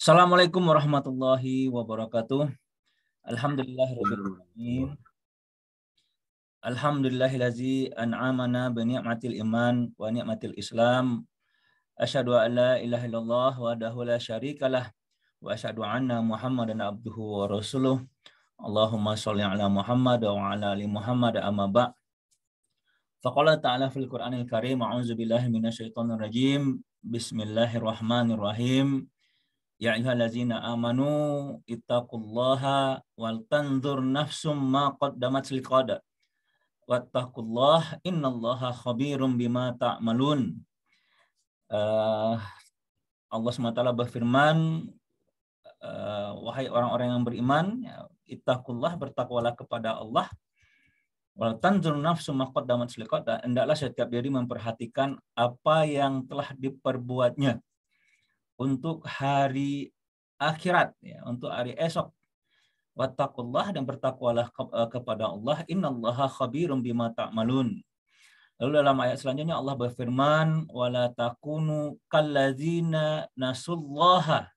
Assalamualaikum warahmatullahi wabarakatuh. Alhamdulillahirabbil alamin. Alhamdulillahillazi an'amana bi ni'matil iman wa ni'matil islam. Asyhadu an la ilaha illallah wahdahu la syarikalah wa asyhadu anna Muhammadan abduhu wa rasuluh. Allahumma shalli ala Muhammad wa ala ali Muhammad amma ba'. Faqala ta'ala fil Qur'anil Karim, a'udzu billahi minasyaitonir rajim. Bismillahirrahmanirrahim. Ya ayyuhallazina amanu ittaqullaha wal tanzur nafsum ma qaddamat liqad. Wattaqullaha innallaha khabirum bima ta'malun. Allah SWT berfirman, wahai orang-orang yang beriman, ittaqullah, bertakwalah kepada Allah. Wal tanzur nafsum ma qaddamat liqad. Hendaklah setiap diri memperhatikan apa yang telah diperbuatnya untuk hari akhirat, ya, untuk hari esok. Wattaqullah, dan bertakwalah kepada Allah. Innallaha khabirum bima ta'malun. Lalu dalam ayat selanjutnya Allah berfirman, wala takunu kallazina nasullaha,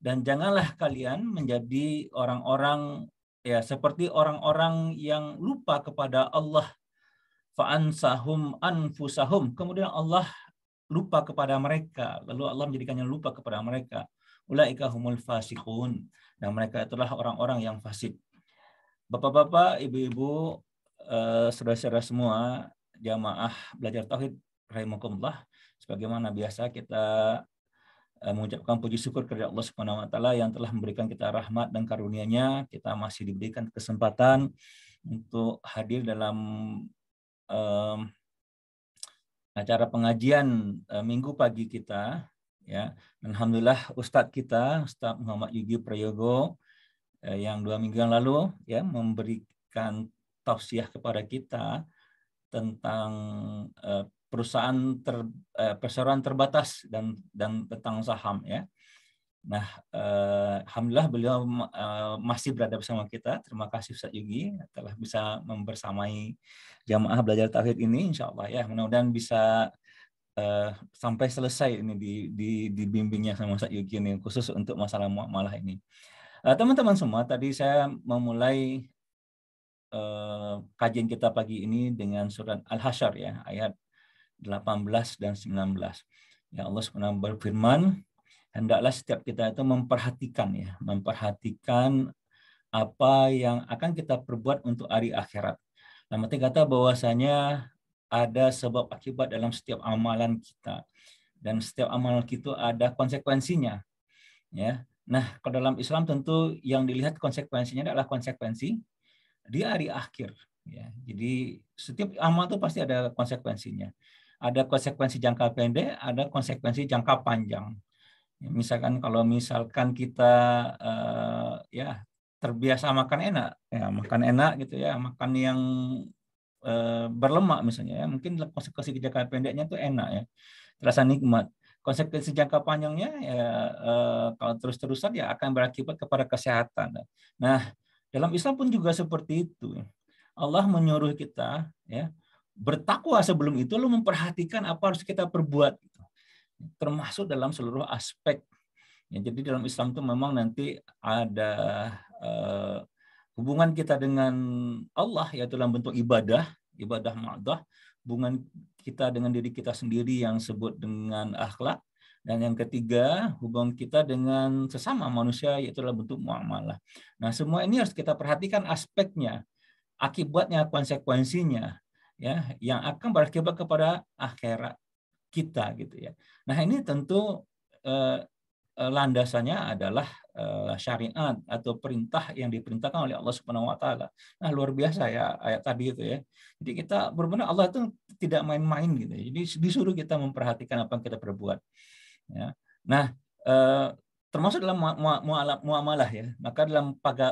dan janganlah kalian menjadi orang-orang, ya, seperti orang-orang yang lupa kepada Allah. Fa'ansahum anfusahum, kemudian Allah lupa kepada mereka, lalu Allah menjadikannya lupa kepada mereka. Ulaika humul fasiqun, dan mereka itulah orang-orang yang fasik. Bapak-bapak, ibu-ibu, saudara-saudara semua, jamaah belajar tauhid rahimakumullah, sebagaimana biasa kita mengucapkan puji syukur kepada Allah Subhanahu wa taala yang telah memberikan kita rahmat dan karunia-Nya. Kita masih diberikan kesempatan untuk hadir dalam acara pengajian minggu pagi kita, ya. Alhamdulillah Ustadz kita, Ustadz Muhammad Yugi Prayogo, yang 2 minggu yang lalu, ya, memberikan tausiah kepada kita tentang perseroan terbatas dan tentang saham, ya. Nah, alhamdulillah beliau masih berada bersama kita. Terima kasih Ustadz Yugi telah bisa membersamai jamaah belajar tauhid ini, insyaallah, ya. Mudah-mudahan bisa sampai selesai ini dibimbingnya sama Ustadz Yugi ini, khusus untuk masalah muamalah ini. Teman-teman semua, tadi saya memulai kajian kita pagi ini dengan surat Al-Hasyr, ya, ayat 18 dan 19. Ya, Allah SWT berfirman, hendaklah setiap kita itu memperhatikan apa yang akan kita perbuat untuk hari akhirat. Dalam arti kata bahwasanya ada sebab akibat dalam setiap amalan kita, dan setiap amalan kita ada konsekuensinya, ya. Nah, kalau dalam Islam tentu yang dilihat konsekuensinya adalah konsekuensi di hari akhir, ya. Jadi setiap amal itu pasti ada konsekuensinya. Ada konsekuensi jangka pendek, ada konsekuensi jangka panjang. Misalkan kalau kita ya terbiasa makan enak gitu, ya, makan yang berlemak misalnya, ya, mungkin konsekuensi jangka pendeknya itu enak, ya, terasa nikmat. Konsekuensi jangka panjangnya, ya, kalau terus-terusan, ya, akan berakibat kepada kesehatan. Nah, dalam Islam pun juga seperti itu. Allah menyuruh kita, ya, bertakwa sebelum itu, lalu memperhatikan apa harus kita perbuat, termasuk dalam seluruh aspek. Ya, jadi dalam Islam itu memang nanti ada hubungan kita dengan Allah, yaitu dalam bentuk ibadah ma'adah, hubungan kita dengan diri kita sendiri yang disebut dengan akhlak, dan yang ketiga hubungan kita dengan sesama manusia, yaitu dalam bentuk muamalah. Nah, semua ini harus kita perhatikan aspeknya, akibatnya, konsekuensinya, ya, yang akan berakibat kepada akhirat kita, gitu, ya. Nah, ini tentu landasannya adalah syariat atau perintah yang diperintahkan oleh Allah Subhanahu wa taala. Nah, luar biasa, ya, ayat tadi itu, ya. Jadi kita benar-benar, Allah itu tidak main-main, gitu. Jadi disuruh kita memperhatikan apa yang kita perbuat, ya. Nah, termasuk dalam muamalah, ya. Maka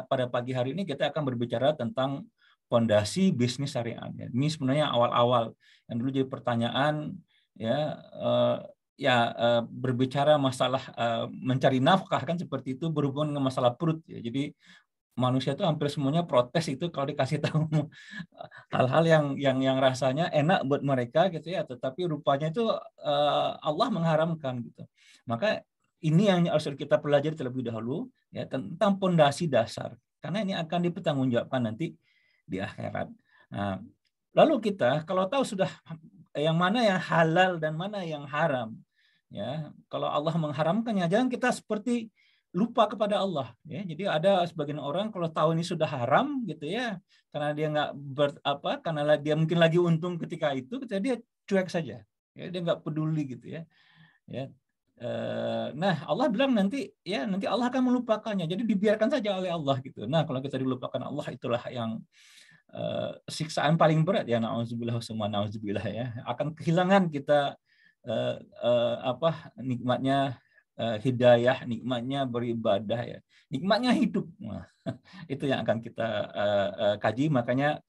pada pagi hari ini kita akan berbicara tentang fondasi bisnis syariat, ya. Ini sebenarnya awal-awal yang dulu jadi pertanyaan, ya, berbicara masalah mencari nafkah, kan seperti itu, berhubungan dengan masalah perut, ya. Jadi manusia itu hampir semuanya protes itu kalau dikasih tahu hal-hal yang rasanya enak buat mereka, gitu, ya, tetapi rupanya itu Allah mengharamkan, gitu. Maka ini yang harus kita pelajari terlebih dahulu, ya, tentang pondasi dasar. Karena ini akan dipertanggungjawabkan nanti di akhirat. Nah, lalu kita kalau tahu sudah yang mana yang halal dan mana yang haram, ya, kalau Allah mengharamkannya, jangan kita seperti lupa kepada Allah, ya. Jadi ada sebagian orang kalau tahu ini sudah haram gitu ya, karena dia nggak karena dia mungkin lagi untung ketika itu, dia cuek saja, ya, dia nggak peduli gitu ya. Ya. Nah, Allah bilang nanti Allah akan melupakannya. Jadi dibiarkan saja oleh Allah gitu. Nah, kalau kita dilupakan Allah, itulah yang siksaan paling berat ya, nauzubillah semua nauzubillah ya. Akan kehilangan kita nikmatnya hidayah, nikmatnya beribadah ya. Nikmatnya hidup. Nah, itu yang akan kita kaji. Makanya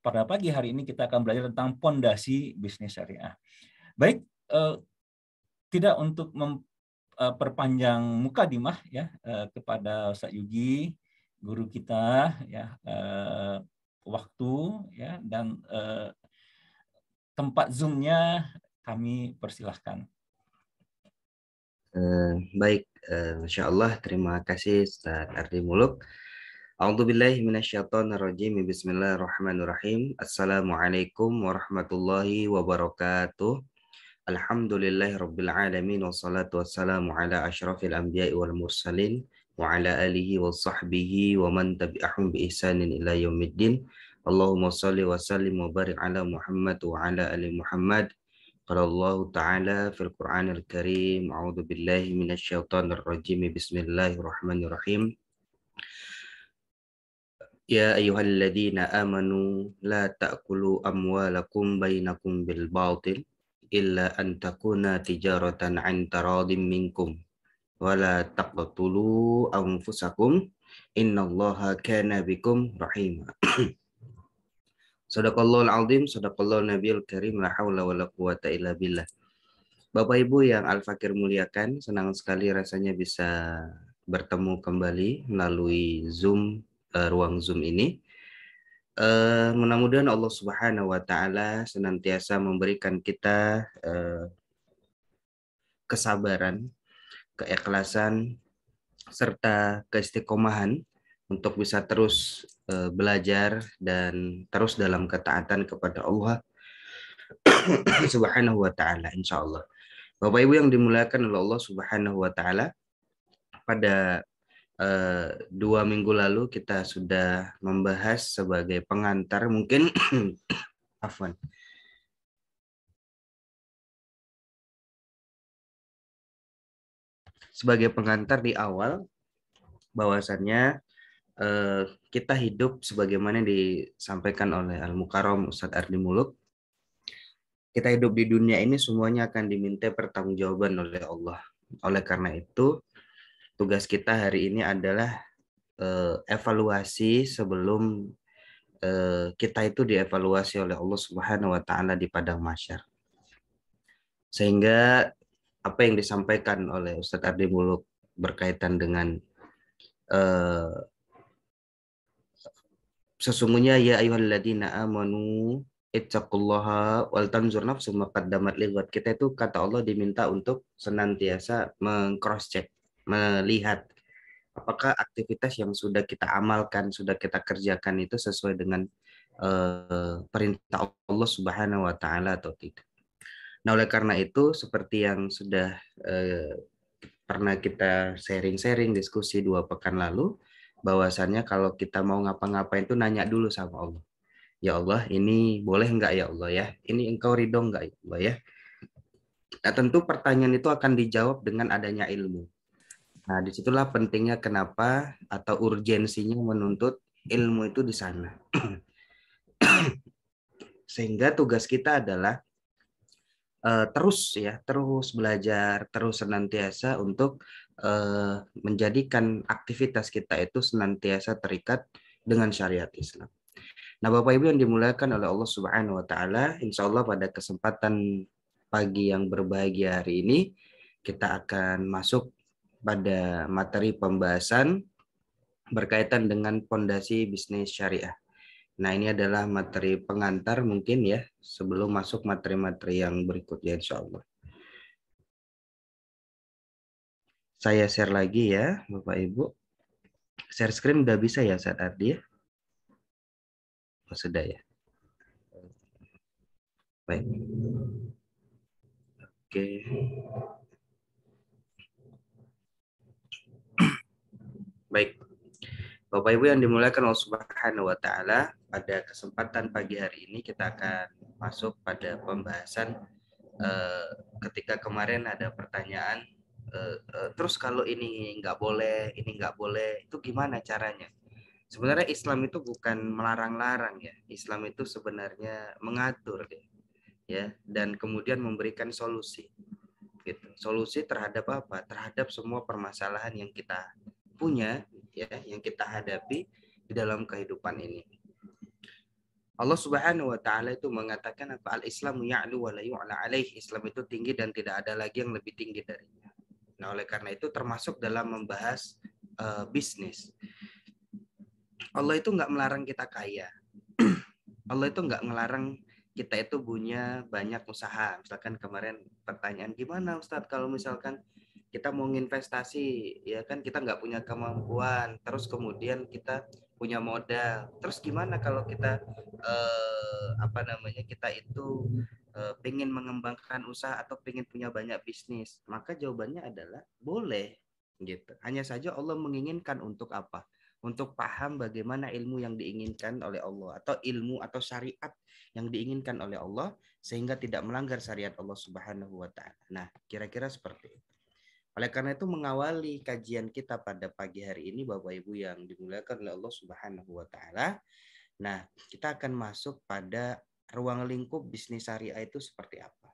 pada pagi hari ini kita akan belajar tentang pondasi bisnis syariah. Baik, tidak untuk memperpanjang mukadimah ya kepada Ustaz Yugi, guru kita ya, waktu ya dan tempat Zoom-nya kami persilahkan. Baik, Masya Allah, terima kasih Ustaz Ardi Muluk. A'udzubillahi minasyaitonirrajim. Bismillahirrahmanirrahim. Assalamualaikum warahmatullahi wabarakatuh. Alhamdulillahirabbil alamin wassalatu wassalamu ala asyrafil anbiya'i wal mursalin wa ala alihi wa sahbihi wa man tabi'ahum bi ihsanin ila yaumiddin. Allahumma shalli wa sallim wa barik ala Muhammad wa ala ali Muhammad. Qala Allah Ta'ala fil Qur'anil Karim, a'udzu billahi minasyaitonir rajim. Bismillahirrahmanirrahim. Ya ayyuhalladzina amanu la ta'kulu amwalakum bainakum bil batil illa an takuna tijaratan 'an taradin minkum wa la taqtulu anfusakum innallaha kana bikum rahima. Shadaqallahul azim, shadaqallahun nabiyul karim, la haula wala quwata illa billah. Bapak Ibu yang Al-Fakir muliakan, senang sekali rasanya bisa bertemu kembali melalui Zoom, ruang Zoom ini. Mudah-mudahan Allah Subhanahu wa Ta'ala senantiasa memberikan kita kesabaran, keikhlasan, serta keistiqomahan untuk bisa terus belajar dan terus dalam ketaatan kepada Allah Subhanahu wa Ta'ala, insya Allah. Bapak Ibu yang dimuliakan oleh Allah Subhanahu wa Ta'ala, pada 2 minggu lalu kita sudah membahas sebagai pengantar mungkin afwan. Sebagai pengantar di awal bahwasannya kita hidup sebagaimana disampaikan oleh Al-Mukarram Ustadz Ardi Muluk. Kita hidup di dunia ini semuanya akan diminta pertanggungjawaban oleh Allah. Oleh karena itu, tugas kita hari ini adalah evaluasi sebelum kita itu dievaluasi oleh Allah Subhanahu wa Ta'ala di padang mahsyar. Sehingga apa yang disampaikan oleh Ustadz Ardi Muluk berkaitan dengan sesungguhnya ya ayyuhalladzina amanu ittaqullaha wal tanzur nafsum ma qaddamat lighad. Kita itu kata Allah diminta untuk senantiasa meng-cross check, melihat apakah aktivitas yang sudah kita amalkan, sudah kita kerjakan itu sesuai dengan perintah Allah Subhanahu wa Ta'ala atau tidak. Nah, oleh karena itu seperti yang sudah pernah kita sharing-sharing diskusi 2 pekan lalu, bahwasannya kalau kita mau ngapa-ngapain itu nanya dulu sama Allah. Ya Allah, ini boleh enggak ya Allah ya? Ini engkau ridho enggak ya Allah ya? Nah, tentu pertanyaan itu akan dijawab dengan adanya ilmu. Nah, disitulah pentingnya kenapa atau urgensinya menuntut ilmu itu di sana. Sehingga tugas kita adalah terus belajar, terus senantiasa untuk menjadikan aktivitas kita itu senantiasa terikat dengan syariat Islam. Nah, Bapak Ibu yang dimuliakan oleh Allah Subhanahu wa Ta'ala, insya Allah pada kesempatan pagi yang berbahagia hari ini kita akan masuk pada materi pembahasan berkaitan dengan pondasi bisnis syariah. Nah, ini adalah materi pengantar mungkin ya, sebelum masuk materi-materi yang berikutnya insya Allah. Saya share lagi ya, Bapak Ibu. Share screen udah bisa ya Ustaz Ardi ya? Oh, sudah ya. Baik. Oke. Baik. Bapak Ibu yang dimuliakan Allah Subhanahu wa taala, pada kesempatan pagi hari ini kita akan masuk pada pembahasan ketika kemarin ada pertanyaan terus kalau ini nggak boleh, ini nggak boleh, itu gimana caranya? Sebenarnya Islam itu bukan melarang-larang ya. Islam itu sebenarnya mengatur ya, dan kemudian memberikan solusi. Gitu. Solusi terhadap apa? Terhadap semua permasalahan yang kita punya ya, yang kita hadapi di dalam kehidupan ini. Allah Subhanahu wa taala itu mengatakan apa? Al-Islamu ya'lu wa la yu'la alaih. Islam itu tinggi dan tidak ada lagi yang lebih tinggi darinya. Nah, oleh karena itu termasuk dalam membahas bisnis. Allah itu nggak melarang kita kaya. Allah itu nggak melarang kita itu punya banyak usaha. Misalkan kemarin pertanyaan, gimana Ustadz kalau misalkan kita mau investasi, ya kan kita nggak punya kemampuan, terus kemudian kita punya modal, terus gimana kalau kita kita itu pengen mengembangkan usaha atau pengen punya banyak bisnis? Maka jawabannya adalah boleh, gitu. Hanya saja Allah menginginkan untuk apa? Untuk paham bagaimana ilmu yang diinginkan oleh Allah, atau ilmu atau syariat yang diinginkan oleh Allah, sehingga tidak melanggar syariat Allah Subhanahu wa taala. Nah, kira-kira seperti itu. Oleh karena itu mengawali kajian kita pada pagi hari ini Bapak Ibu yang dimuliakan oleh Allah Subhanahu wa taala. Nah, kita akan masuk pada ruang lingkup bisnis syariah itu seperti apa.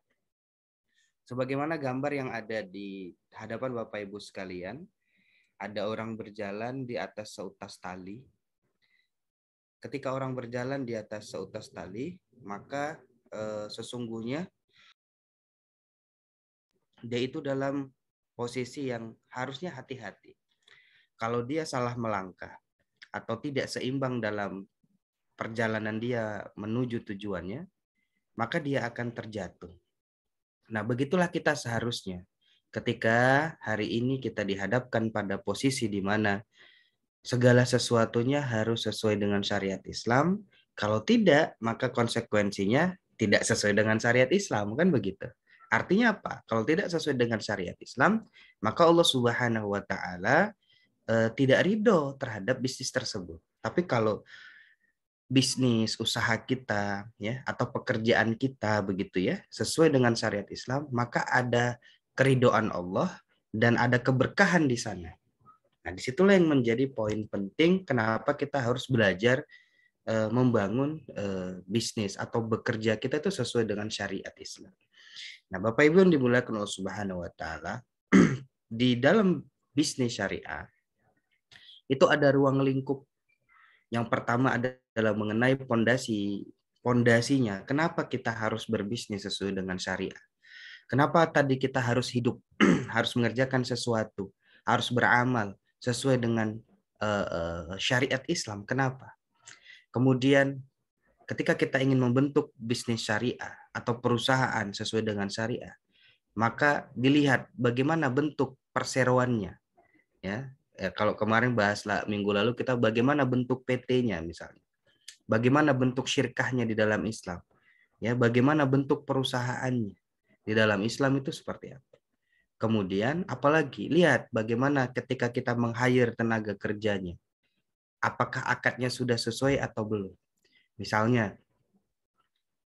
Sebagaimana gambar yang ada di hadapan Bapak Ibu sekalian, ada orang berjalan di atas seutas tali. Ketika orang berjalan di atas seutas tali, maka sesungguhnya dia itu dalam posisi yang harusnya hati-hati. Kalau dia salah melangkah atau tidak seimbang dalam perjalanan dia menuju tujuannya, maka dia akan terjatuh. Nah, begitulah kita seharusnya. Ketika hari ini kita dihadapkan pada posisi di mana segala sesuatunya harus sesuai dengan syariat Islam. Kalau tidak, maka konsekuensinya tidak sesuai dengan syariat Islam, kan begitu. Artinya apa? Kalau tidak sesuai dengan syariat Islam, maka Allah Subhanahu wa taala tidak ridho terhadap bisnis tersebut. Tapi kalau bisnis usaha kita ya atau pekerjaan kita begitu ya sesuai dengan syariat Islam, maka ada keridhaan Allah dan ada keberkahan di sana. Nah, disitulah yang menjadi poin penting kenapa kita harus belajar membangun bisnis atau bekerja kita itu sesuai dengan syariat Islam. Nah, Bapak Ibu yang dimuliakan Allah Subhanahu wa taala, di dalam bisnis syariah itu ada ruang lingkup. Yang pertama adalah mengenai pondasinya. Kenapa kita harus berbisnis sesuai dengan syariah? Kenapa tadi kita harus hidup, harus mengerjakan sesuatu, harus beramal sesuai dengan syariat Islam? Kenapa? Kemudian ketika kita ingin membentuk bisnis syariah atau perusahaan sesuai dengan syariah, maka dilihat bagaimana bentuk perseroannya. Ya, kalau kemarin bahaslah minggu lalu kita bagaimana bentuk PT-nya misalnya. Bagaimana bentuk syirkahnya di dalam Islam. Ya, bagaimana bentuk perusahaannya di dalam Islam itu seperti apa. Kemudian apalagi lihat bagaimana ketika kita meng-hire tenaga kerjanya. Apakah akadnya sudah sesuai atau belum? Misalnya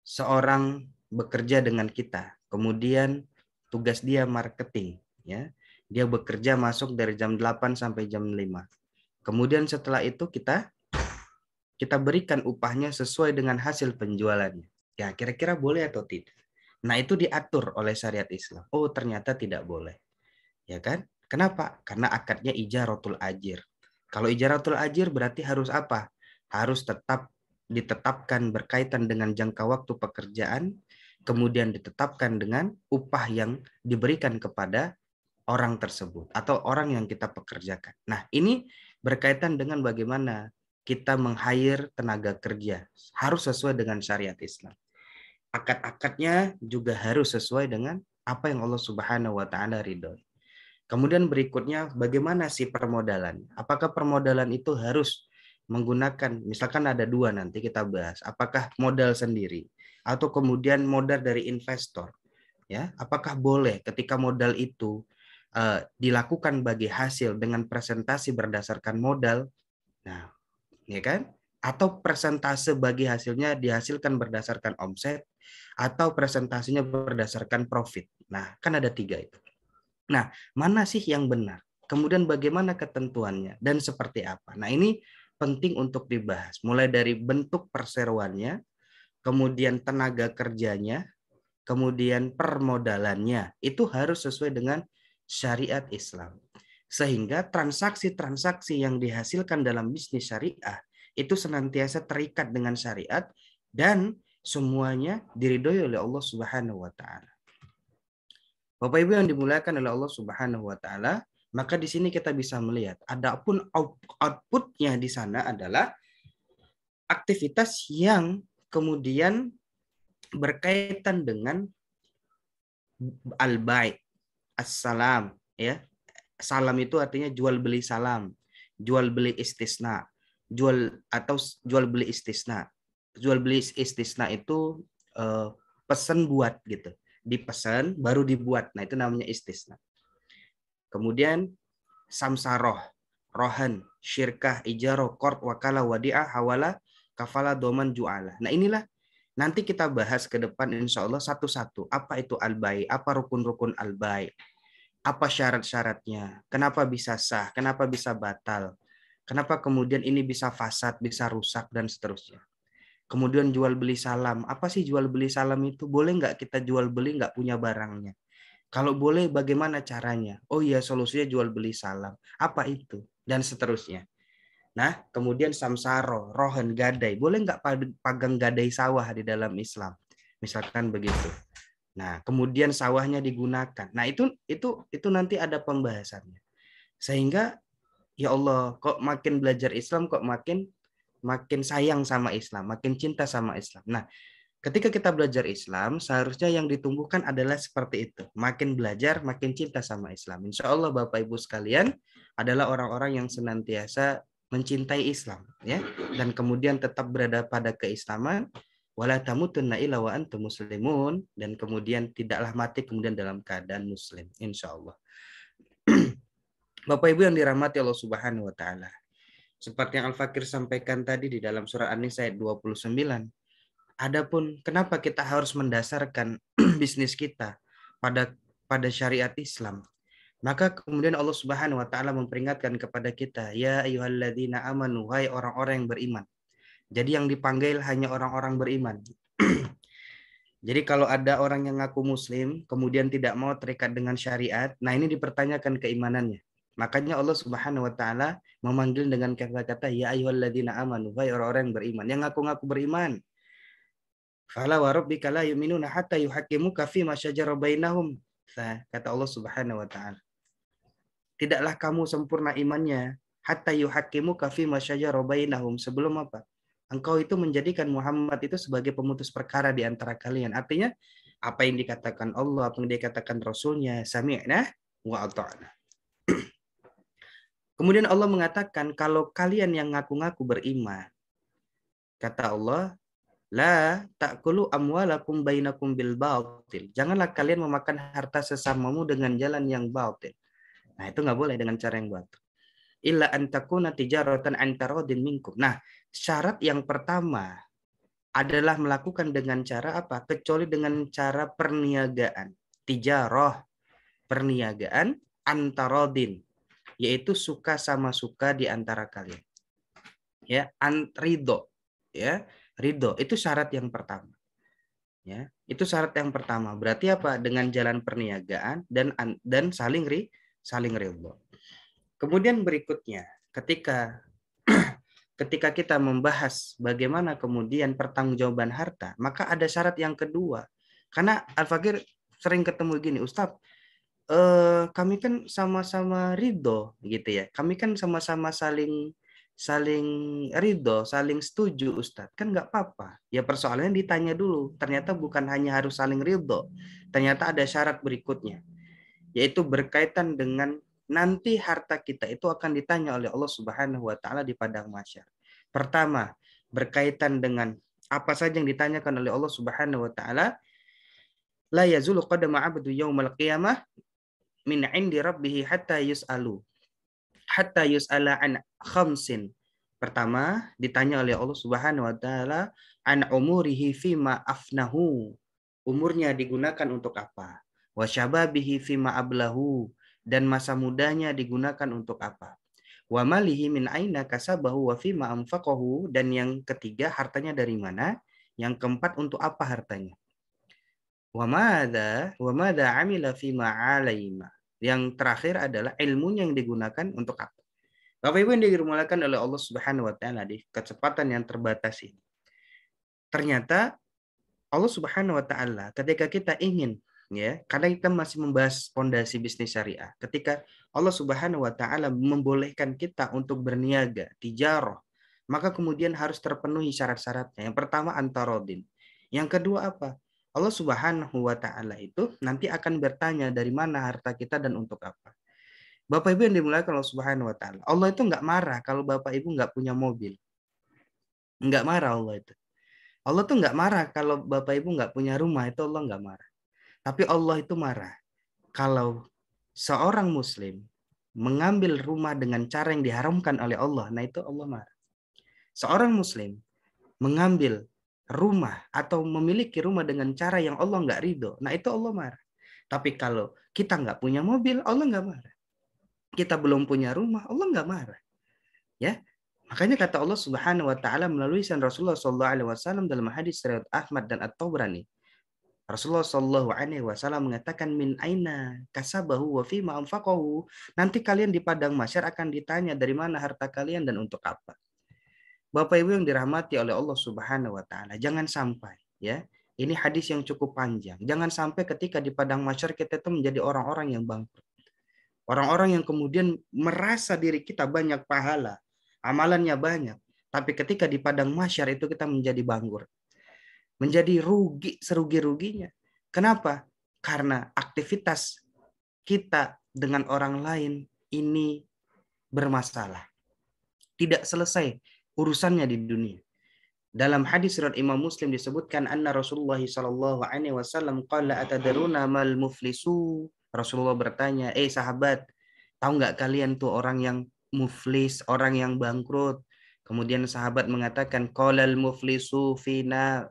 seorang bekerja dengan kita, kemudian tugas dia marketing, ya. Dia bekerja masuk dari jam 8 sampai jam 5. Kemudian setelah itu kita berikan upahnya sesuai dengan hasil penjualannya. Ya, kira-kira boleh atau tidak? Nah, itu diatur oleh syariat Islam. Oh, ternyata tidak boleh. Ya kan? Kenapa? Karena akadnya ijaratul ajir. Kalau ijaratul ajir berarti harus apa? Harus tetap ditetapkan berkaitan dengan jangka waktu pekerjaan, kemudian ditetapkan dengan upah yang diberikan kepada orang tersebut atau orang yang kita pekerjakan. Nah, ini berkaitan dengan bagaimana kita meng-hire tenaga kerja. Harus sesuai dengan syariat Islam. Akad-akadnya juga harus sesuai dengan apa yang Allah Subhanahu wa taala ridhoi. Kemudian berikutnya, bagaimana sih permodalan? Apakah permodalan itu harus menggunakan, misalkan ada dua nanti kita bahas, apakah modal sendiri atau kemudian modal dari investor? Ya, apakah boleh ketika modal itu dilakukan bagi hasil dengan presentasi berdasarkan modal? Nah, ya kan? Atau persentase bagi hasilnya dihasilkan berdasarkan omset atau presentasinya berdasarkan profit. Nah, kan ada tiga itu. Nah, mana sih yang benar? Kemudian bagaimana ketentuannya dan seperti apa? Nah, ini penting untuk dibahas. Mulai dari bentuk perseroannya, kemudian tenaga kerjanya, kemudian permodalannya. Itu harus sesuai dengan syariat Islam. Sehingga transaksi-transaksi yang dihasilkan dalam bisnis syariah itu senantiasa terikat dengan syariat dan semuanya diridhoi oleh Allah Subhanahu wa taala. Bapak Ibu yang dimuliakan oleh Allah Subhanahu wa taala, maka di sini kita bisa melihat adapun outputnya di sana adalah aktivitas yang kemudian berkaitan dengan al-bai', assalam, ya. Salam itu artinya jual beli salam, jual beli istisna, jual beli istisna. Jual beli istisna itu pesan buat gitu. Dipesan baru dibuat. Nah, itu namanya istisna. Kemudian samsaroh, rohan, syirkah, ijaroh, qard, wakalah, wadi'ah, hawala, kafala, doman, ju'ala. Nah, inilah nanti kita bahas ke depan insya Allah satu-satu. Apa itu al-bai? Apa rukun-rukun al-bai? Apa syarat-syaratnya? Kenapa bisa sah? Kenapa bisa batal? Kenapa kemudian ini bisa fasad, bisa rusak, dan seterusnya. Kemudian jual beli salam. Apa sih jual beli salam itu? Boleh nggak kita jual beli nggak punya barangnya? Kalau boleh, bagaimana caranya? Oh iya, solusinya jual beli salam. Apa itu? Dan seterusnya. Nah, kemudian samsaro, rohan, gadai. Boleh nggak pagang gadai sawah di dalam Islam? Misalkan begitu. Nah, kemudian sawahnya digunakan. Nah, itu nanti ada pembahasannya. Sehingga ya Allah, kok makin belajar Islam kok makin sayang sama Islam, makin cinta sama Islam. Nah, ketika kita belajar Islam, seharusnya yang ditumbuhkan adalah seperti itu. Makin belajar, makin cinta sama Islam. Insya Allah Bapak Ibu sekalian adalah orang-orang yang senantiasa mencintai Islam, ya, dan kemudian tetap berada pada keislaman. Wala tamutunna illa wa antum muslimun, dan kemudian tidaklah mati kemudian dalam keadaan muslim, insya Allah. Bapak Ibu yang dirahmati Allah Subhanahu wa taala. Seperti yang Al-Fakir sampaikan tadi di dalam surah An-Nisa ayat 29. Adapun kenapa kita harus mendasarkan bisnis kita pada syariat Islam? Maka kemudian Allah Subhanahu wa taala memperingatkan kepada kita, ya ayyuhalladzina amanu, wahai orang-orang yang beriman. Jadi yang dipanggil hanya orang-orang beriman. Jadi kalau ada orang yang ngaku muslim kemudian tidak mau terikat dengan syariat, nah ini dipertanyakan keimanannya. Makanya Allah Subhanahu wa taala memanggil dengan kata-kata ya ayyuhalladzina amanu, wahai orang-orang yang beriman, yang ngaku-ngaku beriman. Fala wa rabbika la yu'minuna hatta yuhaqqimuka fi ma syajara bainahum. Kata Allah Subhanahu wa taala. Tidaklah kamu sempurna imannya hatta yuhaqqimuka fi ma syajara bainahum, sebelum apa? Engkau itu menjadikan Muhammad itu sebagai pemutus perkara di antara kalian. Artinya apa yang dikatakan Allah, apa yang dikatakan Rasulnya, sami'na wa ata'na. Kemudian Allah mengatakan kalau kalian yang ngaku-ngaku beriman, kata Allah, la ta'kulu amwalakum bainakum bil batil. Janganlah kalian memakan harta sesamamu dengan jalan yang batil. Nah, itu nggak boleh dengan cara yang batil. Illa an takuna tijaratan an taradin minkum. Nah, syarat yang pertama adalah melakukan dengan cara apa? Kecuali dengan cara perniagaan. Tijarah, perniagaan antarodin, yaitu suka sama suka di antara kalian. Ya, ridho, ya, ridho itu syarat yang pertama. Ya, itu syarat yang pertama. Berarti apa? Dengan jalan perniagaan dan saling ridho. Kemudian berikutnya, ketika kita membahas bagaimana kemudian pertanggungjawaban harta, maka ada syarat yang kedua. Karena Al-Fakir sering ketemu gini, Ustaz, kami kan sama-sama ridho gitu ya. Kami kan sama-sama saling ridho, saling setuju Ustaz. Kan nggak apa-apa. Ya persoalannya ditanya dulu. Ternyata bukan hanya harus saling ridho. Ternyata ada syarat berikutnya. yaitu berkaitan dengan nanti harta kita itu akan ditanya oleh Allah Subhanahu wa taala di padang mahsyar. Pertama, berkaitan dengan apa saja yang ditanyakan oleh Allah Subhanahu wa taala, la yazulu qadama 'abdu yaumal qiyamah min 'indi rabbih hatta yus'ala an khamsin. Pertama, ditanya oleh Allah Subhanahu wa taala an umurihi fima afnahu. Umurnya digunakan untuk apa? Wa syababihi fima ablahu, dan masa mudanya digunakan untuk apa? Wa malihi min aina kasabahu wa fima anfaqahu, dan yang ketiga hartanya dari mana? Yang keempat untuk apa hartanya? Wa madza amila fima alaima. Yang terakhir adalah ilmunya yang digunakan untuk apa? Bapak Ibu yang dimuliakan oleh Allah Subhanahu wa taala, di kesempatan yang terbatas ini, ternyata Allah Subhanahu wa taala ketika kita ingin, ya, karena kita masih membahas fondasi bisnis syariah, ketika Allah Subhanahu wa taala membolehkan kita untuk berniaga, tijarah, maka kemudian harus terpenuhi syarat-syaratnya. Yang pertama antarodin. Yang kedua apa? Allah Subhanahu wa taala itu nanti akan bertanya dari mana harta kita dan untuk apa. Bapak Ibu yang dimuliakan Allah Subhanahu wa taala, Allah itu nggak marah kalau Bapak Ibu nggak punya mobil. Nggak marah Allah itu. Allah tuh nggak marah kalau Bapak Ibu nggak punya rumah, itu Allah nggak marah. Tapi Allah itu marah kalau seorang Muslim mengambil rumah dengan cara yang diharamkan oleh Allah, nah itu Allah marah. Seorang Muslim mengambil rumah atau memiliki rumah dengan cara yang Allah nggak ridho, nah itu Allah marah. Tapi kalau kita nggak punya mobil, Allah nggak marah. Kita belum punya rumah, Allah nggak marah. Ya, makanya kata Allah Subhanahu wa taala melalui lisan Rasulullah sallallahu alaihi wasallam dalam hadis riwayat Ahmad dan At-Tabrani. Rasulullah sallallahu alaihi wasallam mengatakan min aina kasabahu wa fima anfaqahu. Nanti kalian di padang mahsyar akan ditanya dari mana harta kalian dan untuk apa. Bapak Ibu yang dirahmati oleh Allah Subhanahu wa taala, jangan sampai, ya. Ini hadis yang cukup panjang. Jangan sampai ketika di padang mahsyar kita itu menjadi orang-orang yang bangkrut. Orang-orang yang kemudian merasa diri kita banyak pahala, amalannya banyak, tapi ketika di padang mahsyar itu kita menjadi bangkrut, menjadi rugi serugi-ruginya. Kenapa? Karena aktivitas kita dengan orang lain ini bermasalah, tidak selesai urusannya di dunia. Dalam hadis riwayat Imam Muslim disebutkan anna Rasulullah sallallahu alaihi wasallam qala atadaruna mal muflisu. Rasulullah bertanya, sahabat, tahu nggak kalian tuh orang yang muflis, orang yang bangkrut? Kemudian sahabat mengatakan, qalal muflisu fina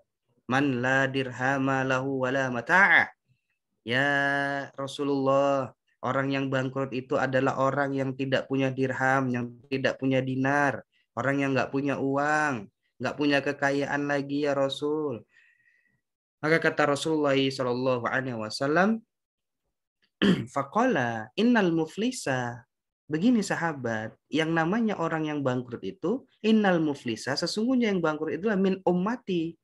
man la dirhama lahu wala mata'a. Ya Rasulullah, orang yang bangkrut itu adalah orang yang tidak punya dirham, yang tidak punya dinar, orang yang nggak punya uang, nggak punya kekayaan lagi ya Rasul. Maka kata Rasulullah sallallahu alaihi wasallam, faqala innal muflisa. Begini sahabat, yang namanya orang yang bangkrut itu, innal muflisa, sesungguhnya yang bangkrut itulah min ummati,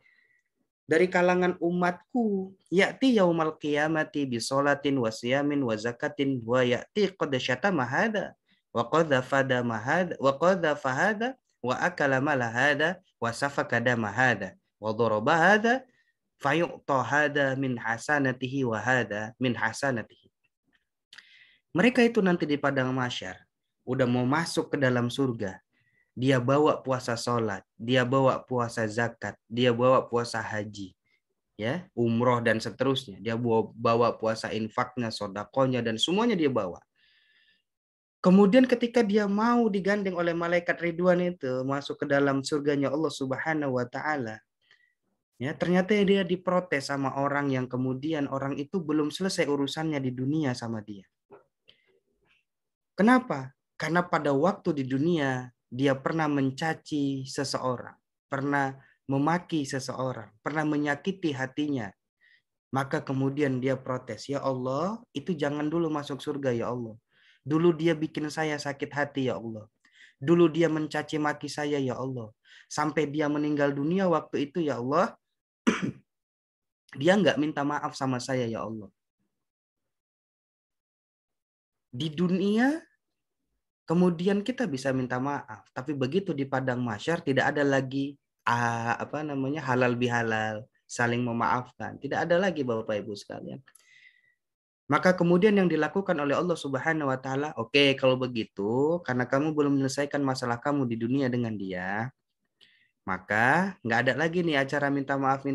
dari kalangan umatku, ya'ti yaumal qiyamati bi sholatin wa siyamin wa zakatin wa ya'ti qad syatama hada wa qadhafa dama hada wa qadhafa hada wa akala mala hada wa safaka dama hada wa daraba hada fayu'ta hada min hasanatihi wa hada min hasanatihi. Mereka itu nanti di padang mahsyar udah mau masuk ke dalam surga. Dia bawa puasa sholat, dia bawa puasa zakat, dia bawa puasa haji, ya, umroh dan seterusnya. Dia bawa puasa infaknya, sodakonya, dan semuanya dia bawa. Kemudian ketika dia mau digandeng oleh malaikat Ridwan itu masuk ke dalam surganya Allah Subhanahu wa taala, ya, ternyata dia diprotes sama orang yang kemudian orang itu belum selesai urusannya di dunia sama dia. Kenapa? Karena pada waktu di dunia dia pernah mencaci seseorang, pernah memaki seseorang, pernah menyakiti hatinya. Maka kemudian dia protes, ya Allah, itu jangan dulu masuk surga ya Allah. Dulu dia bikin saya sakit hati ya Allah. Dulu dia mencaci maki saya ya Allah. Sampai dia meninggal dunia waktu itu ya Allah, dia nggak minta maaf sama saya ya Allah. Di dunia kemudian kita bisa minta maaf, tapi begitu di padang mahsyar tidak ada lagi halal bihalal, saling memaafkan. Tidak ada lagi Bapak Ibu sekalian. Maka kemudian yang dilakukan oleh Allah Subhanahu wa taala, oke, kalau begitu karena kamu belum menyelesaikan masalah kamu di dunia dengan dia, maka nggak ada lagi nih acara minta maaf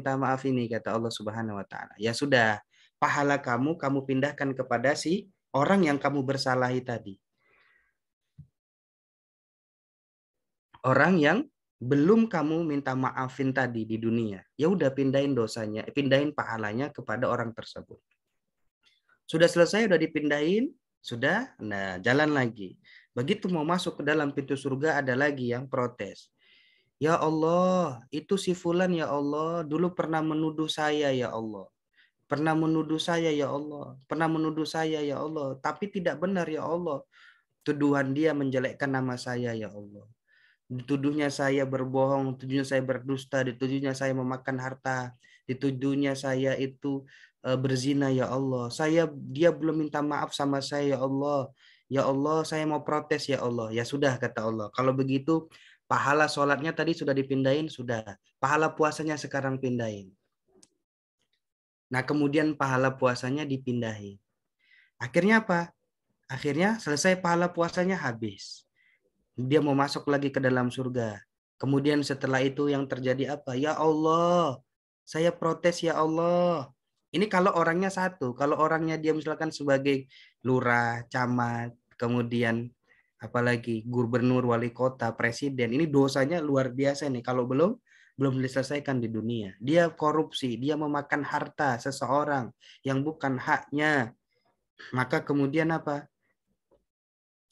ini, kata Allah Subhanahu wa taala. Ya sudah, pahala kamu pindahkan kepada si orang yang kamu bersalahi tadi. Orang yang belum kamu minta maafin tadi di dunia. Ya udah, pindahin dosanya, pindahin pahalanya kepada orang tersebut. Sudah selesai, udah dipindahin, sudah, nah jalan lagi. Begitu mau masuk ke dalam pintu surga, ada lagi yang protes. Ya Allah, itu si Fulan ya Allah, dulu pernah menuduh saya ya Allah. Pernah menuduh saya ya Allah. Pernah menuduh saya ya Allah. Tapi tidak benar ya Allah. Tuduhan dia menjelekkan nama saya ya Allah. Dituduhnya saya berbohong, dituduhnya saya berdusta, dituduhnya saya memakan harta, dituduhnya saya itu berzina ya Allah. Dia belum minta maaf sama saya ya Allah. Ya Allah, saya mau protes ya Allah. Ya sudah, kata Allah. Kalau begitu, pahala sholatnya tadi sudah dipindahin, sudah. Pahala puasanya sekarang pindahin. Nah, kemudian pahala puasanya dipindahin. Akhirnya apa? Akhirnya selesai pahala puasanya habis. Dia mau masuk lagi ke dalam surga. Kemudian setelah itu yang terjadi apa? Ya Allah, saya protes ya Allah. Ini kalau orangnya satu. Kalau orangnya dia misalkan sebagai lurah, camat, kemudian apalagi gubernur, wali kota, presiden. Ini dosanya luar biasa nih. Kalau belum diselesaikan di dunia. Dia korupsi, dia memakan harta seseorang yang bukan haknya. Maka kemudian apa?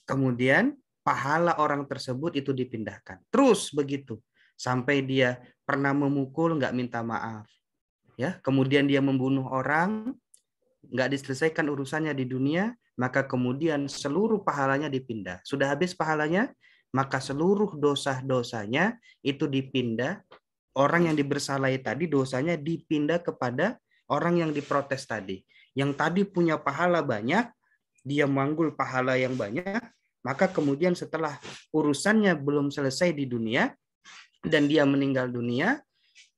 Kemudian pahala orang tersebut itu dipindahkan. Terus begitu. Sampai dia pernah memukul, nggak minta maaf. Ya, kemudian dia membunuh orang, nggak diselesaikan urusannya di dunia, maka kemudian seluruh pahalanya dipindah. Sudah habis pahalanya, maka seluruh dosa-dosanya itu dipindah. Orang yang dibersalahi tadi dosanya dipindah kepada orang yang diprotes tadi. Yang tadi punya pahala banyak, dia manggul pahala yang banyak, maka kemudian setelah urusannya belum selesai di dunia dan dia meninggal dunia,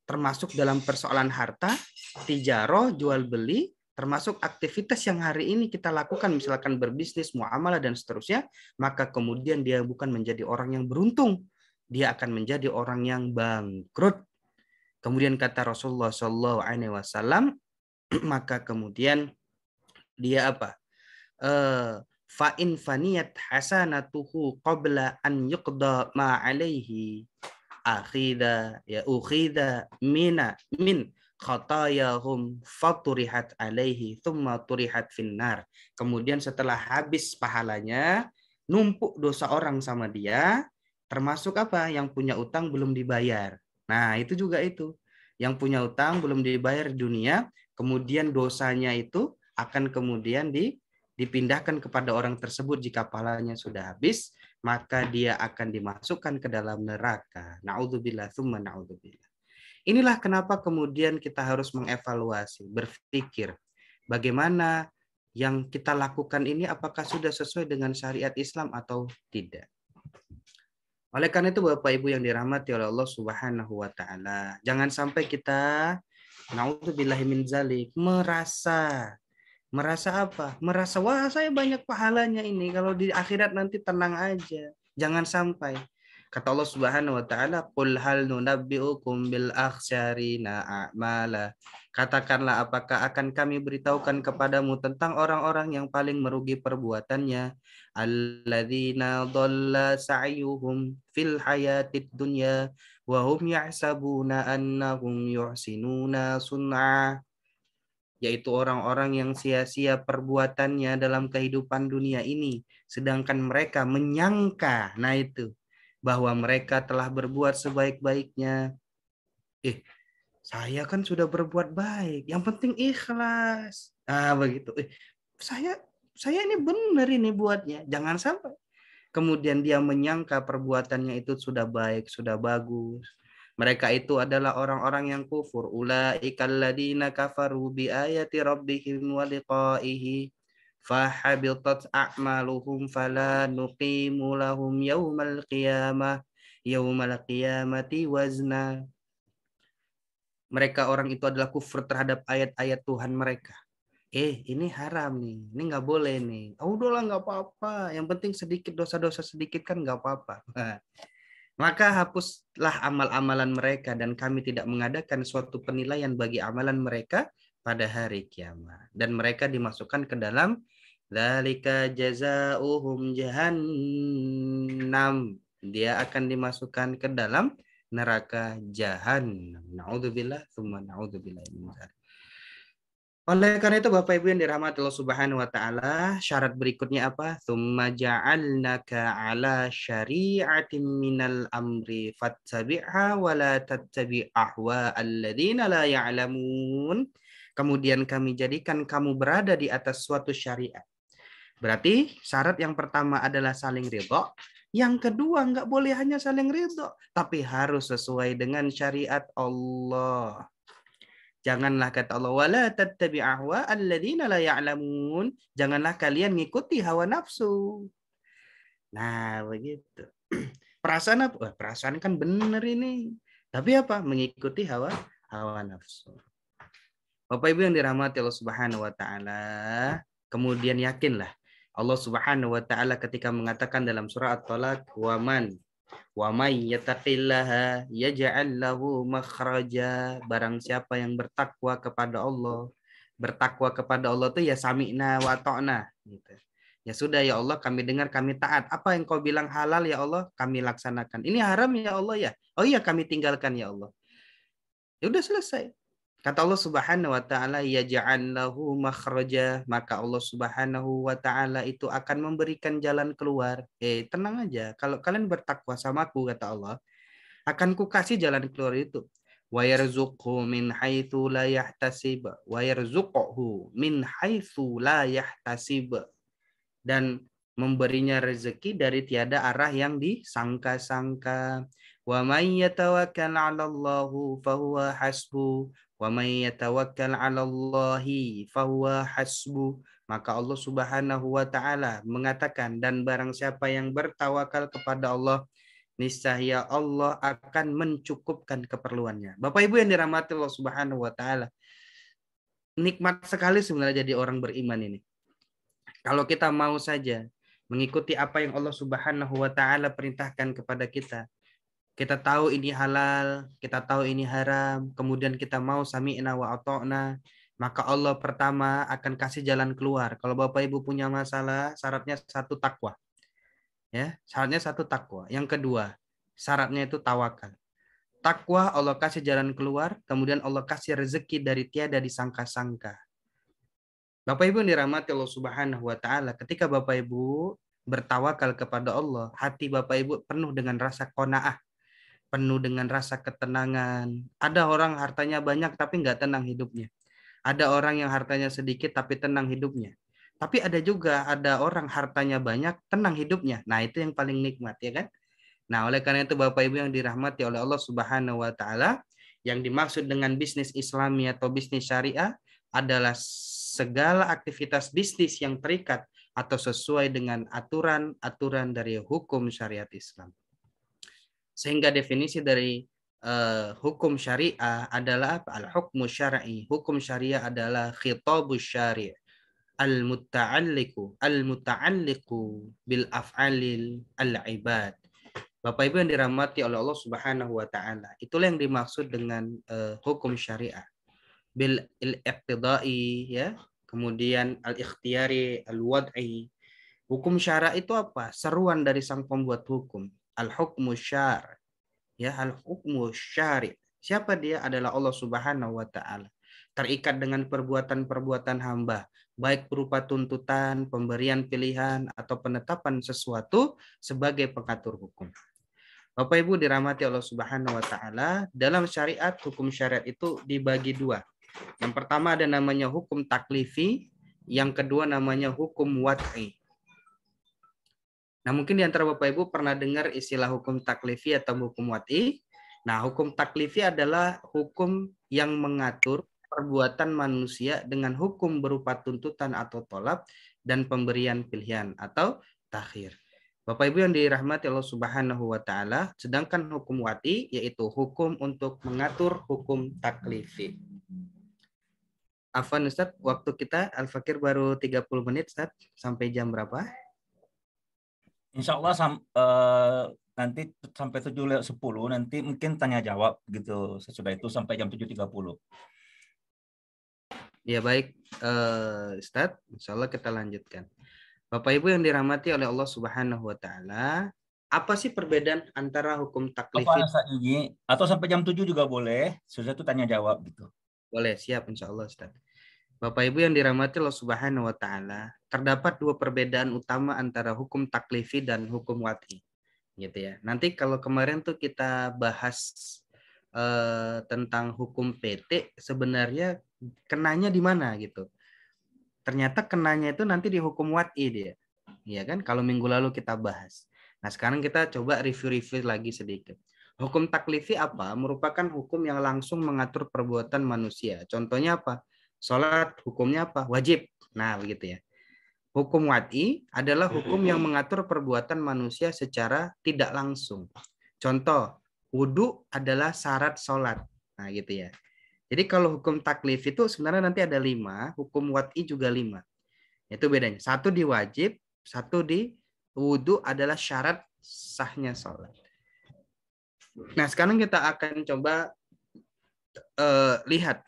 termasuk dalam persoalan harta, tijaroh, jual beli, termasuk aktivitas yang hari ini kita lakukan, misalkan berbisnis, muamalah, dan seterusnya, maka kemudian dia bukan menjadi orang yang beruntung, dia akan menjadi orang yang bangkrut. Kemudian kata Rasulullah SAW, maka kemudian dia apa? Fa in faniyat hasanatuhu qabla an yuqda ma alaihi ukhida min khatayahum faturihat alaihi thumma turihat finnar. Kemudian setelah habis pahalanya, numpuk dosa orang sama dia, termasuk apa? Yang punya utang belum dibayar. Nah, itu juga itu. Yang punya utang belum dibayar di dunia, kemudian dosanya itu akan kemudian dipindahkan kepada orang tersebut jika pahalanya sudah habis, maka dia akan dimasukkan ke dalam neraka. Na'udzubillah, tsumma na'udzubillah. Inilah kenapa kemudian kita harus mengevaluasi, berpikir bagaimana yang kita lakukan ini apakah sudah sesuai dengan syariat Islam atau tidak. Oleh karena itu Bapak Ibu yang dirahmati oleh Allah Subhanahu wa taala, jangan sampai kita na'udzubillahi min dzalik merasa apa? Merasa wah saya banyak pahalanya ini, kalau di akhirat nanti tenang aja. Jangan sampai. Kata Allah Subhanahu wa taala, "Qul hal nunabbi'ukum bil akhsarina a'mala." Katakanlah, apakah akan kami beritahukan kepadamu tentang orang-orang yang paling merugi perbuatannya, alladzina dhalla sa'yuhum fil hayatid dunya wa hum yahsabuna annahum yuhsinuna sun'a, yaitu orang-orang yang sia-sia perbuatannya dalam kehidupan dunia ini, sedangkan mereka menyangka, nah itu, bahwa mereka telah berbuat sebaik-baiknya. Saya kan sudah berbuat baik, yang penting ikhlas. Nah, begitu. Saya ini benar ini buatnya. Jangan sampai kemudian dia menyangka perbuatannya itu sudah baik, sudah bagus. Mereka itu adalah orang-orang yang kufur. Ulaikal ladzina kafaru bi ayati rabbihim wa liqa'ihi fahabitat a'maluhum fala nuqimu lahum yaumal qiyamati wazna. Mereka orang itu adalah kufur terhadap ayat-ayat Tuhan mereka. ini haram nih, ini nggak boleh nih. Oh, udahlah nggak apa-apa, yang penting sedikit, dosa-dosa sedikit kan nggak apa-apa. Nah, maka hapuslah amal-amalan mereka dan kami tidak mengadakan suatu penilaian bagi amalan mereka pada hari kiamat. Dan mereka dimasukkan ke dalam dzalika jazaohum jahannam. Dia akan dimasukkan ke dalam neraka jahannam. Naudzubillah, tsumma naudzubillah min dzalik. Oleh karena itu Bapak Ibu yang dirahmati Allah Subhanahu wa taala, syarat berikutnya apa? Tsumma ja'alnaka 'ala syari'atin minal amri fattabi'ha wa la tattabi' ahwa'al ladzina la ya'lamun. Kemudian kami jadikan kamu berada di atas suatu syariat. Berarti syarat yang pertama adalah saling ridho. Yang kedua nggak boleh hanya saling ridho, tapi harus sesuai dengan syariat Allah. Janganlah kata Allah, wala tattabi' ahwa alladzina la ya'lamun. Janganlah kalian ngikuti hawa nafsu. Nah, begitu. Perasaan apa? Wah, perasaan kan benar ini. Tapi apa? Mengikuti hawa nafsu. Bapak Ibu yang dirahmati Allah Subhanahu wa taala, kemudian yakinlah Allah Subhanahu wa taala ketika mengatakan dalam surah At-Talaq, wa may yattaqillaha yaj'al lahu makhraja. Barang siapa yang bertakwa kepada Allah. Bertakwa kepada Allah itu ya sami'na wa ta'na gitu. Ya sudah ya Allah, kami dengar, kami taat. Apa yang kau bilang halal ya Allah, kami laksanakan. Ini haram ya Allah ya. Oh iya, kami tinggalkan ya Allah. Ya udah selesai. Kata Allah Subhanahu wa taala, yaj'al lahu makhraja, maka Allah Subhanahu wa taala itu akan memberikan jalan keluar. Tenang aja, kalau kalian bertakwa sama aku, kata Allah, akan ku kasih jalan keluar itu. Wa yarzuqhu min haitsu la yahtasib, wa yarzuqhu min haitsu la yahtasib, dan memberinya rezeki dari tiada arah yang disangka-sangka. Wa may yatawakkal 'alallahu fahuwa hasbu, wa may yatawakkal 'alallahi fahuwa hasbu. Maka Allah Subhanahu wa taala mengatakan, dan barang siapa yang bertawakal kepada Allah, niscaya Allah akan mencukupkan keperluannya. Bapak Ibu yang dirahmati Allah Subhanahu wa taala, nikmat sekali sebenarnya jadi orang beriman ini. Kalau kita mau saja mengikuti apa yang Allah Subhanahu wa taala perintahkan kepada kita. Kita tahu ini halal, kita tahu ini haram, kemudian kita mau sami'na wa ata'na, maka Allah pertama akan kasih jalan keluar. Kalau Bapak Ibu punya masalah, syaratnya satu takwa. Ya, syaratnya satu takwa. Yang kedua, syaratnya itu tawakal. Takwa Allah kasih jalan keluar, kemudian Allah kasih rezeki dari tiada disangka-sangka. Bapak Ibu yang dirahmati Allah Subhanahu wa taala, ketika Bapak Ibu bertawakal kepada Allah, hati Bapak Ibu penuh dengan rasa qanaah, penuh dengan rasa ketenangan. Ada orang hartanya banyak tapi nggak tenang hidupnya. Ada orang yang hartanya sedikit tapi tenang hidupnya. Tapi ada orang hartanya banyak, tenang hidupnya. Nah, itu yang paling nikmat, ya kan? Nah, oleh karena itu Bapak Ibu yang dirahmati oleh Allah Subhanahu wa taala, yang dimaksud dengan bisnis Islami atau bisnis syariah adalah segala aktivitas bisnis yang terikat atau sesuai dengan aturan-aturan dari hukum syariat Islam. Sehingga definisi dari hukum syariah adalah apa? Al-hukmu syar'i. Hukum syariah adalah khitabus syari' al-muta'alliqu bil af'alil al-ibad. Bapak Ibu yang dirahmati oleh Allah Subhanahu wa taala, itulah yang dimaksud dengan hukum syariah. Bil iqtidai, ya, kemudian al-ikhtiyari, al-wad'i. Hukum syara itu apa? Seruan dari sang pembuat hukum. Al-hukmu syar'. Ya, al-hukmu syari'. Siapa dia? Adalah Allah Subhanahu wa taala. Terikat dengan perbuatan-perbuatan hamba, baik berupa tuntutan, pemberian pilihan, atau penetapan sesuatu sebagai pengatur hukum. Bapak Ibu dirahmati Allah Subhanahu wa taala, dalam syariat, hukum syariat itu dibagi dua. Yang pertama ada namanya hukum taklifi, yang kedua namanya hukum wad'i. Nah, mungkin di antara Bapak Ibu pernah dengar istilah hukum taklifi atau hukum wad'i. Nah, hukum taklifi adalah hukum yang mengatur perbuatan manusia dengan hukum berupa tuntutan atau tolak dan pemberian pilihan atau takhir. Bapak Ibu yang dirahmati Allah Subhanahu wa taala, sedangkan hukum wad'i yaitu hukum untuk mengatur hukum taklifi. Afwan Ustaz, waktu kita Al-Fakir baru 30 menit Ustaz. Sampai jam berapa? Insya Allah nanti sampai 7:10 nanti mungkin tanya jawab gitu. Sesudah itu sampai jam 7:30. Ya baik, Ustaz. Insya Allah kita lanjutkan. Bapak Ibu yang dirahmati oleh Allah Subhanahu wa taala, apa sih perbedaan antara hukum taklifi? Atau sampai jam 7 juga boleh. Sudah itu tanya jawab gitu. Boleh, siap insya Allah Ustaz. Bapak Ibu yang dirahmati Allah Subhanahu wa taala, terdapat dua perbedaan utama antara hukum taklifi dan hukum wad'i. Gitu ya. Nanti kalau kemarin tuh kita bahas tentang hukum PT, sebenarnya kenanya di mana gitu. Ternyata kenanya itu nanti di hukum wad'i dia. Ya kan? Kalau minggu lalu kita bahas. Nah, sekarang kita coba review-review lagi sedikit. Hukum taklifi apa? Merupakan hukum yang langsung mengatur perbuatan manusia. Contohnya apa? Sholat hukumnya apa? Wajib. Nah, begitu ya. Hukum wad'i adalah hukum yang mengatur perbuatan manusia secara tidak langsung. Contoh, wudhu adalah syarat sholat. Nah, gitu ya. Jadi kalau hukum taklif itu sebenarnya nanti ada 5, hukum wad'i juga 5. Itu bedanya. Satu di wajib, satu di wudhu adalah syarat sahnya sholat. Nah, sekarang kita akan coba lihat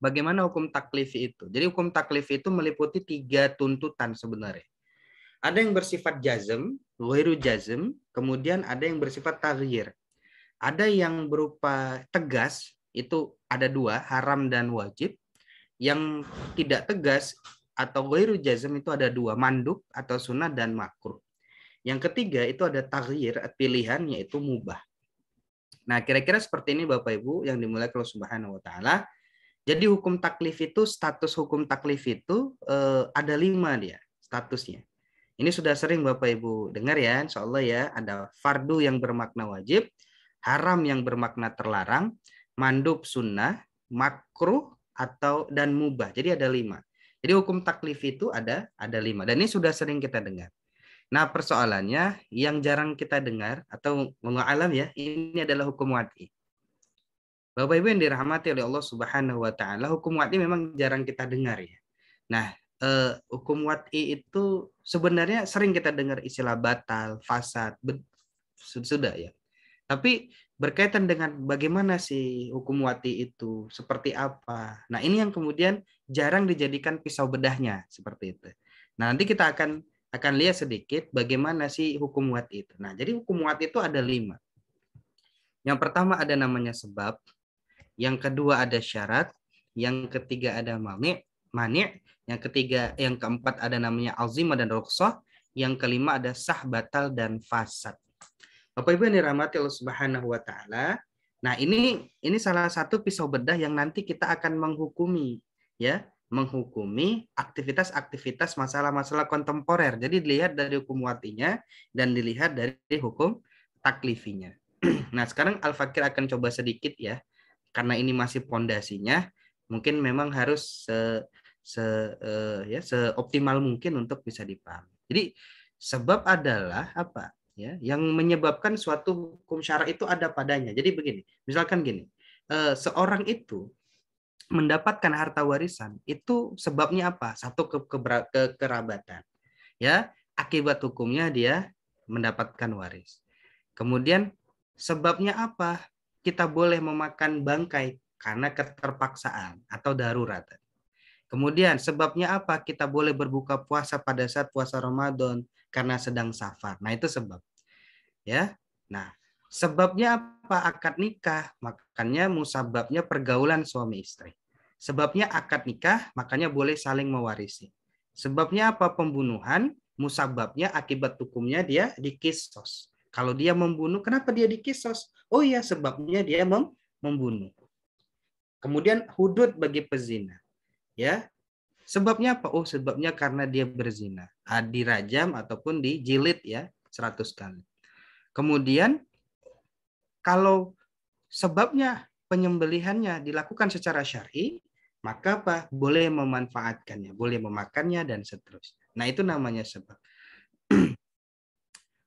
bagaimana hukum taklifi itu. Jadi hukum taklifi itu meliputi 3 tuntutan sebenarnya. Ada yang bersifat jazm, ghairu jazm, kemudian ada yang bersifat taghyir. Ada yang berupa tegas, itu ada 2, haram dan wajib. Yang tidak tegas atau ghairu jazm itu ada 2, mandub atau sunnah dan makruh. Yang ketiga itu ada taghyir, pilihan, yaitu mubah. Nah, kira-kira seperti ini Bapak Ibu yang dimulai Allah Subhanahu wa taala. Jadi hukum taklif itu, status hukum taklif itu ada 5 dia statusnya. Ini sudah sering Bapak Ibu dengar ya, insya Allah ya. Ada fardu yang bermakna wajib, haram yang bermakna terlarang, mandub sunnah, makruh dan mubah. Jadi ada 5. Jadi hukum taklif itu ada 5. Dan ini sudah sering kita dengar. Nah, persoalannya yang jarang kita dengar atau mengalam ya, ini adalah hukum wad'i. Bapak Ibu yang dirahmati oleh Allah Subhanahu wa taala, hukum wad'i memang jarang kita dengar ya. Nah, hukum wad'i itu sebenarnya sering kita dengar istilah batal, fasad, sudah ya. Tapi berkaitan dengan bagaimana sih hukum wad'i itu, seperti apa. Nah, ini yang kemudian jarang dijadikan pisau bedahnya seperti itu. Nah, nanti kita akan lihat sedikit bagaimana sih hukum wad'i itu. Nah, jadi hukum wad'i itu ada 5. Yang pertama ada namanya sebab, yang kedua ada syarat, yang ketiga ada mani', yang keempat ada namanya azimah dan rukhsah, yang kelima ada sah, batal, dan fasad. Bapak Ibu yang dirahmati Allah Subhanahu wa taala. Nah, ini salah satu pisau bedah yang nanti kita akan menghukumi ya, menghukumi aktivitas-aktivitas masalah-masalah kontemporer. Jadi dilihat dari hukum wad'inya dan dilihat dari hukum taklifinya. Nah, sekarang Al-Fakir akan coba sedikit ya. Karena ini masih pondasinya, mungkin memang harus seoptimal mungkin untuk bisa dipahami. Jadi sebab adalah apa? Ya, yang menyebabkan suatu hukum syara itu ada padanya. Jadi begini, misalkan gini, seorang itu mendapatkan harta warisan itu sebabnya apa? Satu kekerabatan. Ya, akibat hukumnya dia mendapatkan waris. Kemudian sebabnya apa? Kita boleh memakan bangkai karena keterpaksaan atau darurat. Kemudian sebabnya apa? Kita boleh berbuka puasa pada saat puasa Ramadan karena sedang safar. Nah, itu sebab. Ya. Nah, sebabnya apa? Akad nikah, makanya musababnya pergaulan suami istri. Sebabnya akad nikah, makanya boleh saling mewarisi. Sebabnya apa? Pembunuhan, musababnya akibat hukumnya dia dikisos. Kalau dia membunuh, kenapa dia dikisos? Oh iya, sebabnya dia membunuh. Kemudian hudud bagi pezina. Ya, sebabnya apa? Oh, sebabnya karena dia berzina. Dirajam ataupun dijilid ya 100 kali. Kemudian kalau sebabnya penyembelihannya dilakukan secara syar'i, maka apa? Boleh memanfaatkannya, boleh memakannya dan seterusnya. Nah, itu namanya sebab.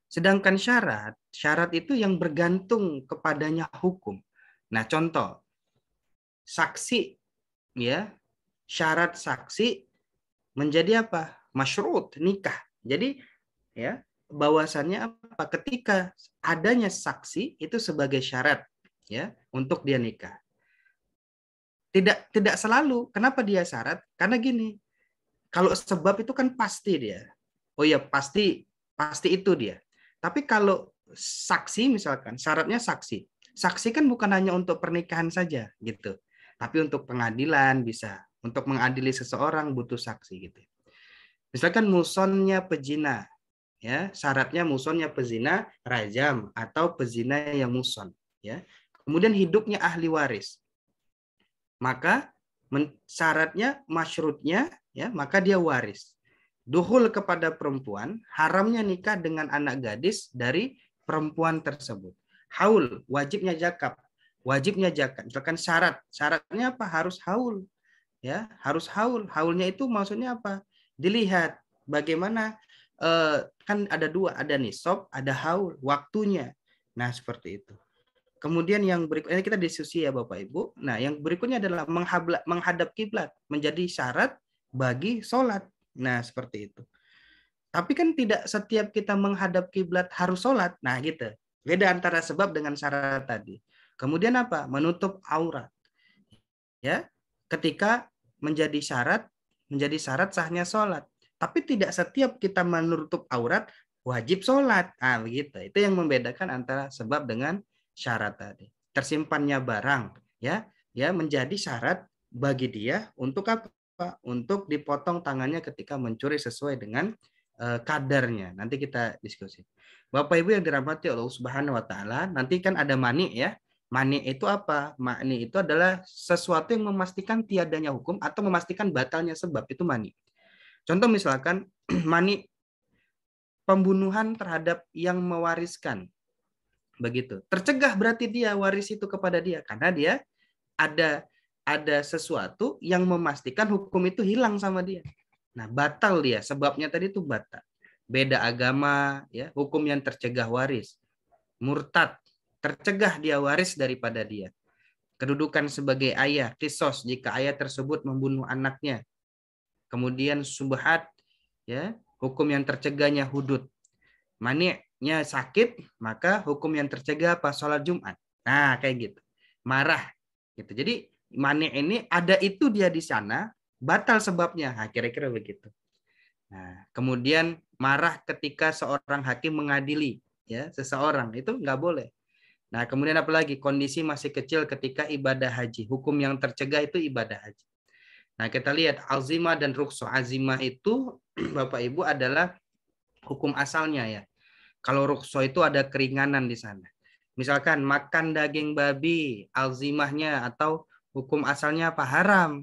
Sedangkan syarat itu yang bergantung kepadanya hukum. Nah, contoh, saksi ya, syarat saksi menjadi apa? Masyrut, nikah. Jadi ya, bahwasannya apa? Ketika adanya saksi itu sebagai syarat ya untuk dia nikah. Tidak selalu. Kenapa dia syarat? Karena gini, kalau sebab itu kan pasti dia. Oh ya, pasti itu dia. Tapi kalau saksi misalkan, syaratnya saksi. Saksi kan bukan hanya untuk pernikahan saja gitu. Tapi untuk pengadilan bisa. Untuk mengadili seseorang butuh saksi gitu. Misalkan musonnya pezina, ya syaratnya musonnya pezina rajam atau pezina yang muson, ya. Kemudian hidupnya ahli waris, maka syaratnya masyrutnya, ya maka dia waris. Duhul kepada perempuan, haramnya nikah dengan anak gadis dari perempuan tersebut. Haul, wajibnya zakat, misalkan syaratnya apa? Harus haul, ya harus haul. Haulnya itu maksudnya apa? Dilihat bagaimana, kan ada dua, ada nisab, ada haul, waktunya. Nah seperti itu. Kemudian yang berikutnya kita diskusi ya Bapak Ibu. Nah yang berikutnya adalah menghadap kiblat menjadi syarat bagi sholat. Nah seperti itu. Tapi kan tidak setiap kita menghadap kiblat harus sholat. Nah gitu. Beda antara sebab dengan syarat tadi. Kemudian apa? Menutup aurat. Ya, ketika menjadi syarat sahnya sholat. Tapi tidak setiap kita menutup aurat wajib sholat. Ah, begitu. Itu yang membedakan antara sebab dengan syarat tadi. Tersimpannya barang, ya menjadi syarat bagi dia untuk apa? Untuk dipotong tangannya ketika mencuri sesuai dengan kadarnya. Nanti kita diskusi. Bapak Ibu yang dirahmati Allah Subhanahu wa taala, nanti kan ada mani ya. Mani itu apa? Mani itu adalah sesuatu yang memastikan tiadanya hukum atau memastikan batalnya sebab, itu mani. Contoh misalkan mani pembunuhan terhadap yang mewariskan. Begitu. Tercegah berarti dia waris itu kepada dia karena dia ada sesuatu yang memastikan hukum itu hilang sama dia. Nah, batal dia, sebabnya tadi itu batal. Beda agama, ya, hukum yang tercegah waris. Murtad, tercegah dia waris daripada dia. Kedudukan sebagai ayah, kisos jika ayah tersebut membunuh anaknya. Kemudian subhat, ya, hukum yang tercegahnya hudud. Mani'nya sakit, maka hukum yang tercegah apa? Sholat Jumat. Nah, kayak gitu. Marah. Gitu. Jadi mani ini ada itu dia di sana, batal sebabnya. Nah, kira-kira begitu. Nah, kemudian marah ketika seorang hakim mengadili ya seseorang, itu nggak boleh. Nah, kemudian apalagi kondisi masih kecil ketika ibadah haji. Hukum yang tercegah itu ibadah haji. Nah, kita lihat azimah dan rukhsah. Azimah itu Bapak Ibu adalah hukum asalnya ya. Kalau rukhsah itu ada keringanan di sana. Misalkan makan daging babi, alzimahnya atau hukum asalnya apa? Haram.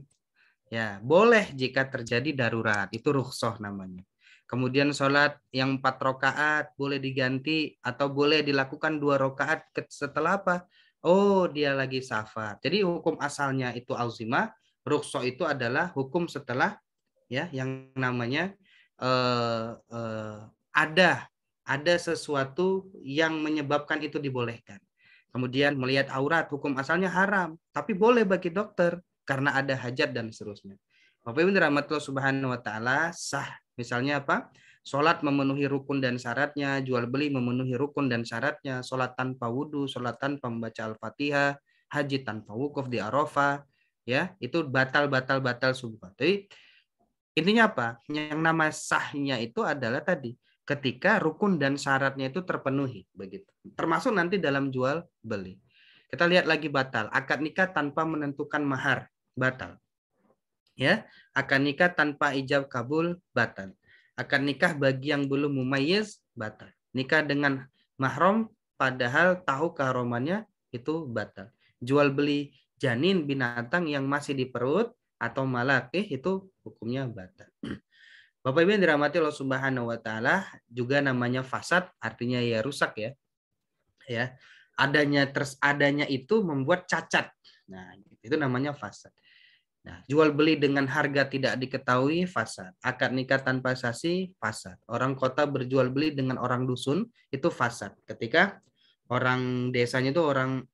Ya, boleh jika terjadi darurat. Itu rukhsah namanya. Kemudian sholat yang 4 rakaat boleh diganti atau boleh dilakukan 2 rakaat setelah apa? Oh, dia lagi safar. Jadi hukum asalnya itu alzimah, rukhsah itu adalah hukum setelah ya yang namanya ada sesuatu yang menyebabkan itu dibolehkan. Kemudian melihat aurat, hukum asalnya haram, tapi boleh bagi dokter karena ada hajat dan seterusnya. Bapak Ibu dirahmati Subhanahu wa taala, sah. Misalnya apa? Sholat memenuhi rukun dan syaratnya, jual beli memenuhi rukun dan syaratnya, sholat tanpa wudhu, sholat tanpa membaca Al-Fatihah, haji tanpa wukuf di Arafah, ya itu batal sumpah. Jadi intinya apa? Yang nama sahnya itu adalah tadi ketika rukun dan syaratnya itu terpenuhi, begitu. Termasuk nanti dalam jual beli. Kita lihat lagi batal. Akad nikah tanpa menentukan mahar, batal. Ya, akad nikah tanpa ijab kabul, batal. Akad nikah bagi yang belum mumayyiz, batal. Nikah dengan mahram padahal tahu keharamannya, itu batal. Jual beli janin binatang yang masih di perut atau malakih, itu hukumnya batal. Bapak Ibu yang dirahmati Allah Subhanahu wa taala, juga namanya fasad, artinya ya rusak ya. Ya. Adanya itu membuat cacat. Nah, itu namanya fasad. Nah, jual beli dengan harga tidak diketahui, fasad. Akad nikah tanpa sasi, fasad. Orang kota berjual beli dengan orang dusun, itu fasad. Ketika orang desanya itu orang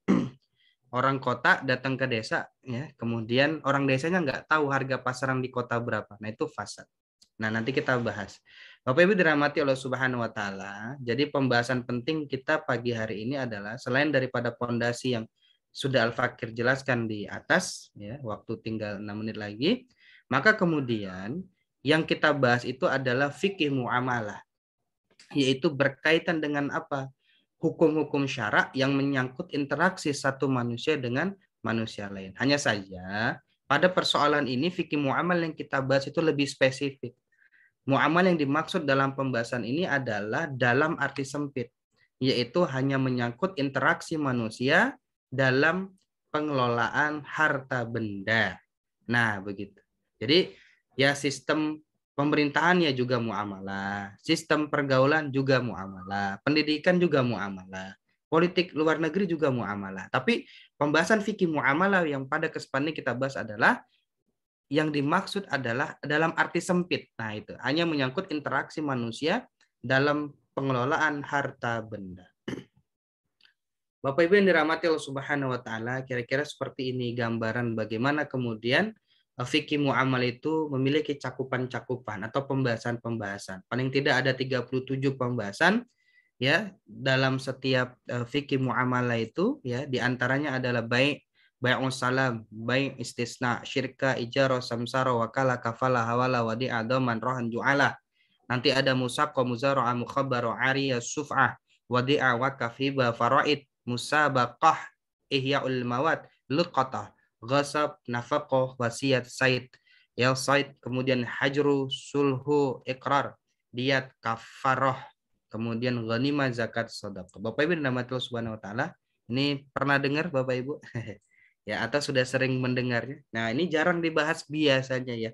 orang kota datang ke desa, ya, kemudian orang desanya nggak tahu harga pasaran di kota berapa. Nah, itu fasad. Nah, nanti kita bahas. Bapak Ibu dirahmati Allah Subhanahu wa taala. Jadi pembahasan penting kita pagi hari ini adalah selain daripada pondasi yang sudah Al-Fakir jelaskan di atas, ya, waktu tinggal 6 menit lagi, maka kemudian yang kita bahas itu adalah fikih muamalah, yaitu berkaitan dengan apa? Hukum-hukum syarak yang menyangkut interaksi satu manusia dengan manusia lain. Hanya saja pada persoalan ini fikih muamal yang kita bahas itu lebih spesifik. Muamal yang dimaksud dalam pembahasan ini adalah dalam arti sempit, yaitu hanya menyangkut interaksi manusia dalam pengelolaan harta benda. Nah, begitu. Jadi, ya sistem pemerintahan ya juga muamalah, sistem pergaulan juga muamalah, pendidikan juga muamalah, politik luar negeri juga muamalah. Tapi pembahasan fikih muamalah yang pada kesempatan ini kita bahas adalah yang dimaksud adalah dalam arti sempit. Nah, itu hanya menyangkut interaksi manusia dalam pengelolaan harta benda. Bapak Ibu yang dirahmati Allah Subhanahu wa taala, kira-kira seperti ini gambaran bagaimana kemudian fikih muamalah itu memiliki cakupan-cakupan atau pembahasan-pembahasan. Paling tidak ada 37 pembahasan, ya, dalam setiap fikih muamalah itu, ya, diantaranya adalah bai'us salam, bai' istisna, syirka, ijarah, samsara, wakala, kafala, hawala, wadi'ah, dhaman, rohan, ju'ala. Nanti ada musaqqa, muzara'ah, mukhabbarah, ariyah, suf'ah, wadi'ah, wakaf, hibah, faraid, musabaqah, ihya'ul mawad, luqatah, ghasab, nafaqah, wasiat, said, ya said, kemudian hajru, sulhu, iqrar, diat, kafarah, kemudian ghanimah, zakat, sedekah. Bapak Ibu nama Allah Subhanahu wa taala, ini pernah dengar Bapak Ibu? Ya, atau sudah sering mendengarnya. Nah, ini jarang dibahas biasanya, ya.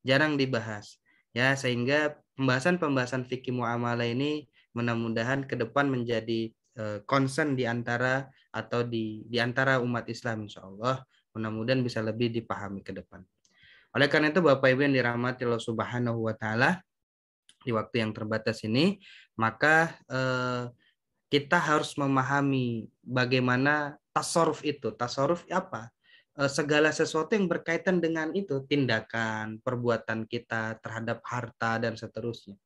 Jarang dibahas. Ya, sehingga pembahasan-pembahasan fikih muamalah ini mudah-mudahan ke depan menjadi concern di antara atau di antara umat Islam, insya Allah. Mudah-mudahan bisa lebih dipahami ke depan. Oleh karena itu Bapak Ibu yang dirahmati Allah Subhanahu wa taala, di waktu yang terbatas ini, maka kita harus memahami bagaimana tasarruf itu. Tasarruf apa? Segala sesuatu yang berkaitan dengan itu, tindakan, perbuatan kita terhadap harta dan seterusnya.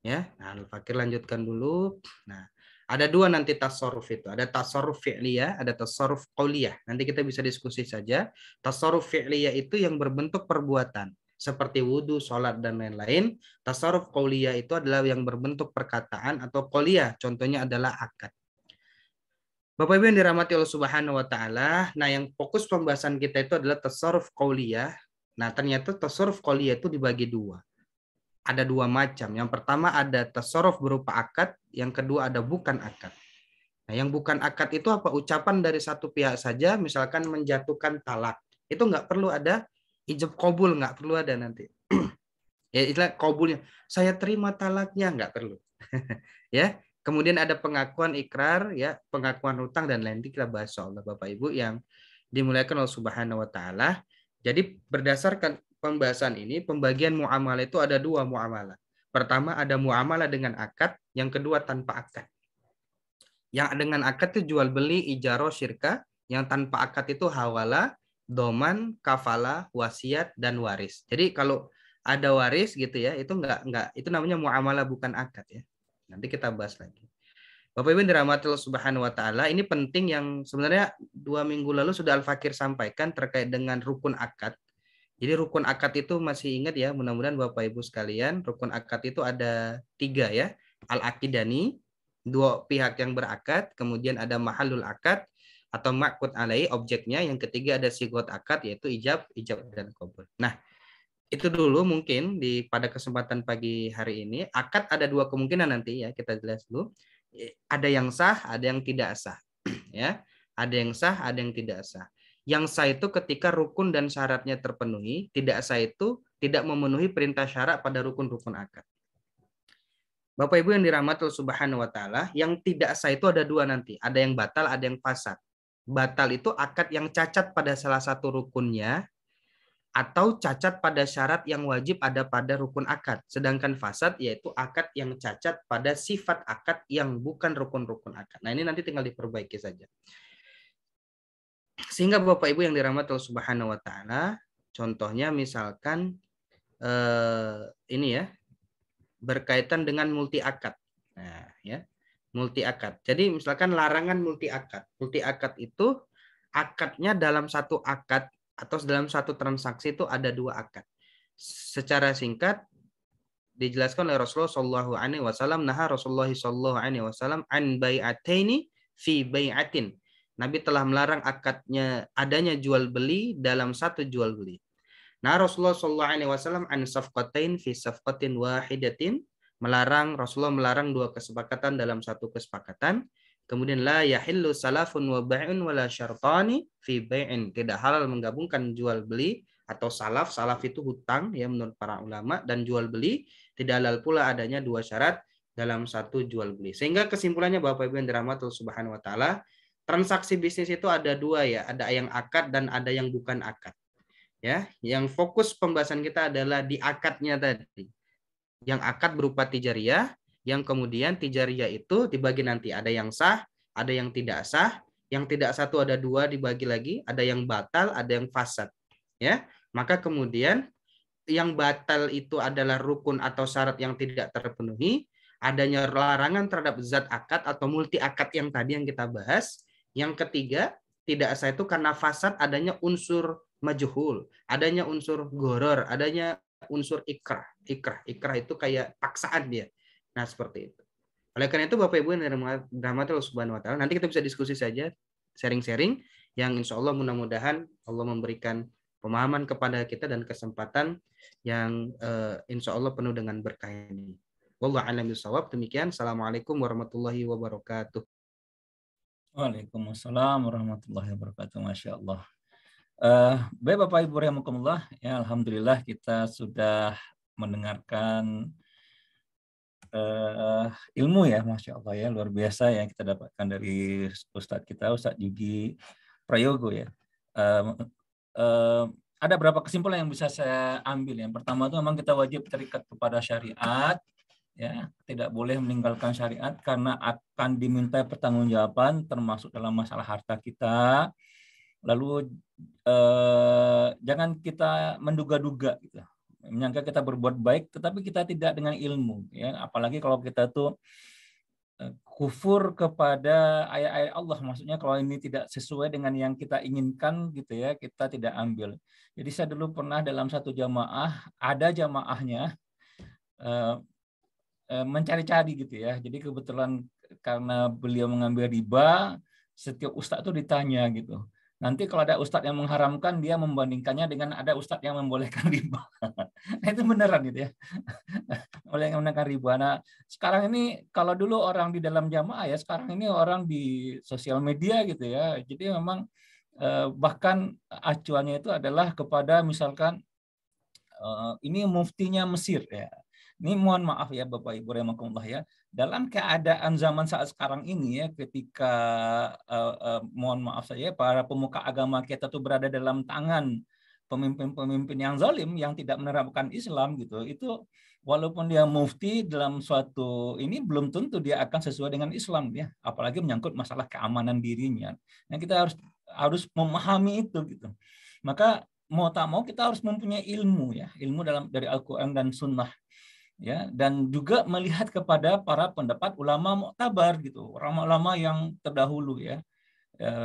Ya, nah, Al-Fakir lanjutkan dulu. Nah, ada dua nanti tasarruf itu. Ada tasarruf fi'liyah, ada tasarruf qauliyah. Nanti kita bisa diskusi saja. Tasarruf fi'liyah itu yang berbentuk perbuatan, seperti wudhu, sholat, dan lain-lain. Tasarruf qauliyah itu adalah yang berbentuk perkataan atau qauliyah. Contohnya adalah akad. Bapak Ibu yang dirahmati Allah Subhanahu wa taala, nah yang fokus pembahasan kita itu adalah tasarruf qauliyah. Nah, ternyata tasarruf qauliyah itu dibagi dua. Ada dua macam. Yang pertama ada tasarruf berupa akad, yang kedua ada bukan akad. Nah, yang bukan akad itu apa? Ucapan dari satu pihak saja, misalkan menjatuhkan talak. Itu nggak perlu ada ijab qabul, nggak perlu ada nanti. Ya, istilah qabulnya, saya terima talaknya, nggak perlu. Ya. Kemudian ada pengakuan ikrar, ya, pengakuan hutang dan lain. Kita bahas soal Bapak Ibu yang dimuliakan Allah Subhanahu wa taala. Jadi berdasarkan pembahasan ini, pembagian muamalah itu ada dua muamalah. Pertama ada muamalah dengan akad, yang kedua tanpa akad. Yang dengan akad itu jual beli, ijarah, syirka. Yang tanpa akad itu hawala, doman, kafala, wasiat, dan waris. Jadi kalau ada waris gitu ya, itu enggak itu namanya muamalah bukan akad ya. Nanti kita bahas lagi. Bapak Ibu dirahmati Allah Subhanahu wa taala, ini penting yang sebenarnya 2 minggu lalu sudah Al-Fakir sampaikan terkait dengan rukun akad. Jadi rukun akad itu masih ingat ya, mudah-mudahan Bapak Ibu sekalian, rukun akad itu ada 3 ya. Al-aqidani, 2 pihak yang berakad, kemudian ada mahallul akad atau ma'qud alai, objeknya, yang ketiga ada sigot akad yaitu ijab dan qabul. Nah, itu dulu mungkin pada kesempatan pagi hari ini. Akad ada 2 kemungkinan nanti ya, kita jelas dulu. Ada yang sah, ada yang tidak sah. Ya, ada yang sah, ada yang tidak sah. Yang sah itu ketika rukun dan syaratnya terpenuhi, tidak sah itu tidak memenuhi perintah syarat pada rukun-rukun akad. Bapak Ibu yang dirahmati Allah Subhanahu wa taala, yang tidak sah itu ada 2 nanti. Ada yang batal, ada yang fasad. Batal itu akad yang cacat pada salah satu rukunnya, atau cacat pada syarat yang wajib ada pada rukun akad. Sedangkan fasad yaitu akad yang cacat pada sifat akad yang bukan rukun-rukun akad. Nah, ini nanti tinggal diperbaiki saja. Sehingga Bapak Ibu yang dirahmati Allah Subhanahu wa taala, contohnya misalkan ini ya, berkaitan dengan multi akad. Nah, ya. Multi akad. Jadi misalkan larangan multi akad. Multi akad itu akadnya dalam satu akad atau dalam satu transaksi itu ada dua akad. Secara singkat dijelaskan oleh Rasulullah Shallallahu Alaihi Wasallam, nah Rasulullah Shallallahu Alaihi Wasallam an bai'ataini fi bai'atin. Nabi telah melarang akadnya adanya jual beli dalam satu jual beli. Nah Rasulullah Shallallahu Alaihi Wasallam an safqatain fi safqatin wahidatin, Rasulullah melarang dua kesepakatan dalam satu kesepakatan. Kemudian la yahillu salafun wa bai'un wala syartani fi bai'in, tidak halal menggabungkan jual beli atau salaf itu hutang ya menurut para ulama, dan jual beli tidak halal pula adanya dua syarat dalam satu jual beli. Sehingga kesimpulannya Bapak Ibu yang dirahmati Allah Subhanahu wa taala, transaksi bisnis itu ada dua ya, ada yang akad dan ada yang bukan akad. Ya, yang fokus pembahasan kita adalah di akadnya tadi. Yang akad berupa tijariyah, yang kemudian tijariyah itu dibagi nanti, ada yang sah, ada yang tidak sah. Yang tidak sah itu ada dua dibagi lagi, ada yang batal, ada yang fasad. Ya, maka kemudian yang batal itu adalah rukun atau syarat yang tidak terpenuhi, adanya larangan terhadap zat akad atau multi akad yang tadi yang kita bahas. Yang ketiga, tidak sah itu karena fasad, adanya unsur majhul, adanya unsur goror, adanya unsur ikrah. Ikrah itu kayak paksaan dia. Nah, seperti itu. Oleh karena itu Bapak Ibu yang dirahmati Allah Subhanahu wa taala, nanti kita bisa diskusi saja, sharing-sharing yang insya Allah mudah-mudahan Allah memberikan pemahaman kepada kita dan kesempatan yang insya Allah penuh dengan berkah ini. Wallahu a'lam bishawab. Demikian. Assalamualaikum warahmatullahi wabarakatuh. Waalaikumsalam warahmatullahi wabarakatuh. Masya Allah. Baik Bapak Ibu rahimakumullah, ya alhamdulillah kita sudah mendengarkan ilmu ya, Masya Allah ya, luar biasa yang kita dapatkan dari Ustadz kita, Ustadz Yugi Prayogo ya. Ada beberapa kesimpulan yang bisa saya ambil. Yang pertama itu memang kita wajib terikat kepada syariat, ya, tidak boleh meninggalkan syariat karena akan diminta pertanggungjawaban termasuk dalam masalah harta kita. Lalu jangan kita menduga-duga gitu, menyangka kita berbuat baik tetapi kita tidak dengan ilmu ya, apalagi kalau kita tuh kufur kepada ayat-ayat Allah, maksudnya kalau ini tidak sesuai dengan yang kita inginkan gitu ya, kita tidak ambil. Jadi saya dulu pernah dalam satu jamaah, ada jamaahnya mencari-cari gitu ya. Jadi kebetulan karena beliau mengambil riba, setiap ustadz itu ditanya gitu. Nanti kalau ada ustadz yang mengharamkan, dia membandingkannya dengan ada ustadz yang membolehkan riba. Nah, itu beneran gitu ya. Oleh yang menekan riba. Nah, sekarang ini kalau dulu orang di dalam jamaah ya, sekarang ini orang di sosial media gitu ya. Jadi memang bahkan acuannya itu adalah kepada misalkan ini muftinya Mesir ya. Ini mohon maaf ya Bapak Ibu rahimakumullah ya. Dalam keadaan zaman saat sekarang ini ya, ketika mohon maaf saja para pemuka agama kita tuh berada dalam tangan pemimpin-pemimpin yang zalim yang tidak menerapkan Islam gitu. Itu walaupun dia mufti dalam suatu ini belum tentu dia akan sesuai dengan Islam ya, apalagi menyangkut masalah keamanan dirinya. Nah, kita harus memahami itu gitu. Maka mau tak mau kita harus mempunyai ilmu ya, ilmu dari Al-Qur'an dan Sunnah ya, dan juga melihat kepada para pendapat ulama muktabar gitu, ulama-ulama yang terdahulu ya,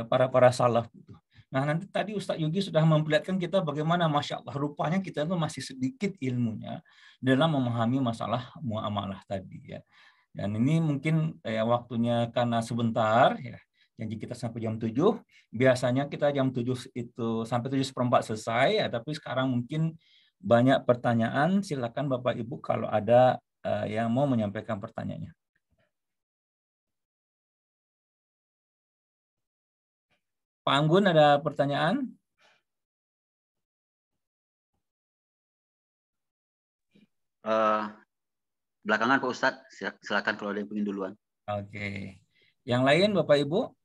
para salaf gitu. Nah, nanti tadi Ustadz Yugi sudah memperlihatkan kita bagaimana Masya Allah rupanya kita itu masih sedikit ilmunya dalam memahami masalah muamalah tadi ya. Dan ini mungkin waktunya karena sebentar ya. Janji kita sampai jam 7. Biasanya kita jam 7 itu sampai 7:15 selesai ya, tapi sekarang mungkin banyak pertanyaan. Silakan Bapak Ibu kalau ada yang mau menyampaikan pertanyaannya. Pak Anggun ada pertanyaan? Belakangan Pak Ustadz, silakan kalau ada yang ingin duluan. Oke. Yang lain Bapak Ibu?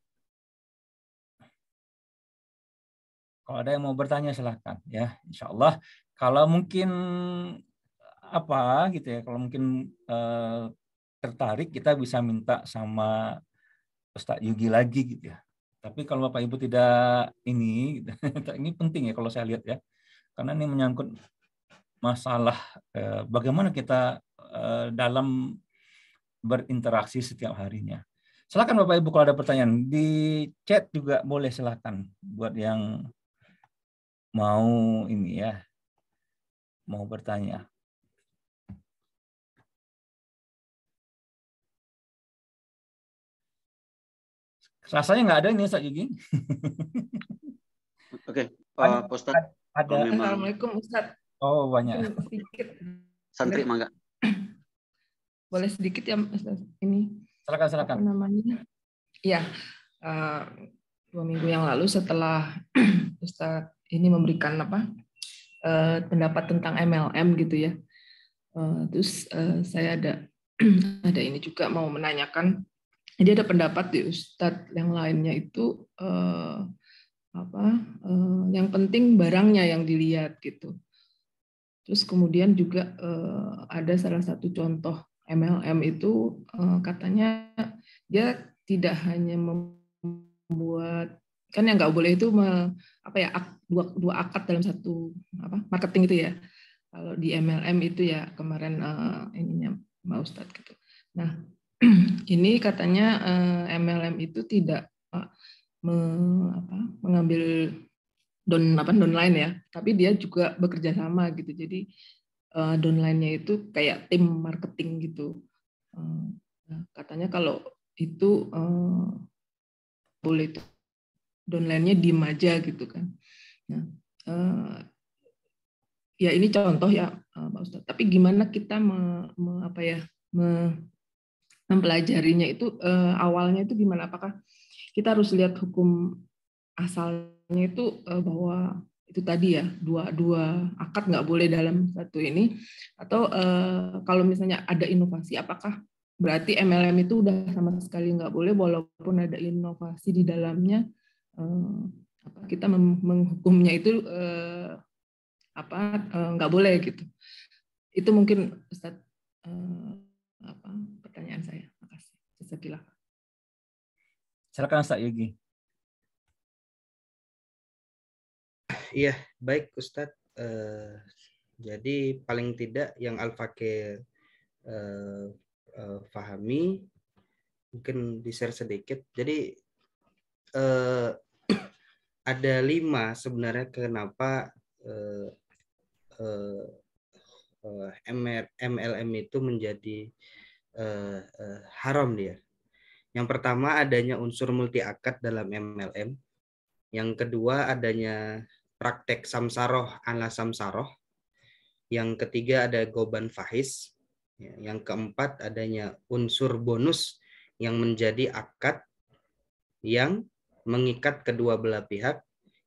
Kalau ada yang mau bertanya silakan ya. Insya Allah kalau mungkin apa gitu ya, kalau mungkin tertarik kita bisa minta sama Ustadz Yugi lagi gitu ya. Tapi kalau Bapak Ibu tidak ini penting ya kalau saya lihat ya, karena ini menyangkut masalah bagaimana kita dalam berinteraksi setiap harinya. Silakan Bapak Ibu kalau ada pertanyaan di chat juga boleh, silakan buat yang mau ini ya, mau bertanya. Rasanya nggak ada ini Ustaz Yugi. Oke, Pak Ustadz. Ada. Assalamualaikum Ustadz. Oh, banyak. Sedikit. Santri mangga. Boleh sedikit ya Ustadz ini. Silakan. Apa namanya? Iya. 2 minggu yang lalu setelah Ustadz ini memberikan pendapat tentang MLM gitu ya. Terus saya ada ini juga mau menanyakan. Jadi ada pendapat di Ustadz yang lainnya itu yang penting barangnya yang dilihat gitu. Terus kemudian juga ada salah satu contoh MLM itu katanya dia tidak hanya membuat, kan yang nggak boleh itu dua akad dalam satu marketing itu ya. Kalau di MLM itu ya kemarin ininya Mbak Ustadz gitu. Nah ini katanya MLM itu tidak mengambil downline ya, tapi dia juga bekerja sama gitu. Jadi downline-nya itu kayak tim marketing gitu. Katanya kalau itu boleh itu downline-nya diem aja gitu kan. Nah, ya ini contoh ya Pak Ustadz. Tapi gimana kita mempelajarinya itu awalnya itu gimana? Apakah kita harus lihat hukum asalnya itu bahwa itu tadi ya dua akad nggak boleh dalam satu ini, atau kalau misalnya ada inovasi, apakah berarti MLM itu udah sama sekali nggak boleh walaupun ada inovasi di dalamnya? Kita menghukumnya itu nggak boleh gitu? Itu mungkin Ustadz pertanyaan saya. Makasih. Silakan. Silakan Ustaz Yugi. Iya, baik Ustadz. Jadi paling tidak yang Al-Fakir pahami, mungkin di-share sedikit. Jadi ada 5 sebenarnya kenapa MLM itu menjadi haram dia. Yang pertama adanya unsur multi akad dalam MLM. Yang kedua adanya praktek samsaroh ala samsaroh. Yang ketiga ada goban fahis. Yang keempat adanya unsur bonus yang menjadi akad yang mengikat kedua belah pihak.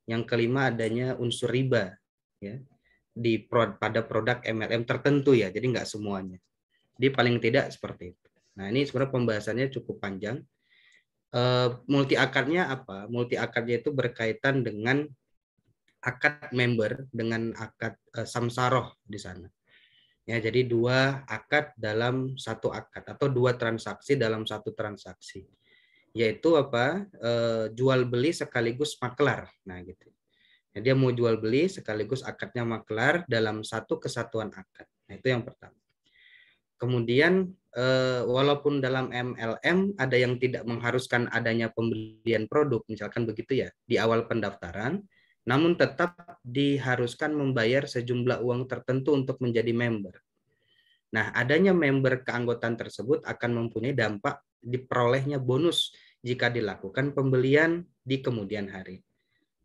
Yang kelima adanya unsur riba ya pada produk MLM tertentu ya. Jadi nggak semuanya. Jadi paling tidak seperti itu. Nah ini sebenarnya pembahasannya cukup panjang. Multi akadnya apa? Multi akadnya itu berkaitan dengan akad member dengan akad samsaroh di sana. Ya, jadi 2 akad dalam 1 akad atau 2 transaksi dalam 1 transaksi. Yaitu jual beli sekaligus maklar. Nah gitu. Nah, dia mau jual beli sekaligus akadnya maklar dalam 1 kesatuan akad. Nah itu yang pertama. Kemudian walaupun dalam MLM ada yang tidak mengharuskan adanya pembelian produk, misalkan begitu ya, di awal pendaftaran, namun tetap diharuskan membayar sejumlah uang tertentu untuk menjadi member. Nah, adanya member keanggotaan tersebut akan mempunyai dampak diperolehnya bonus jika dilakukan pembelian di kemudian hari.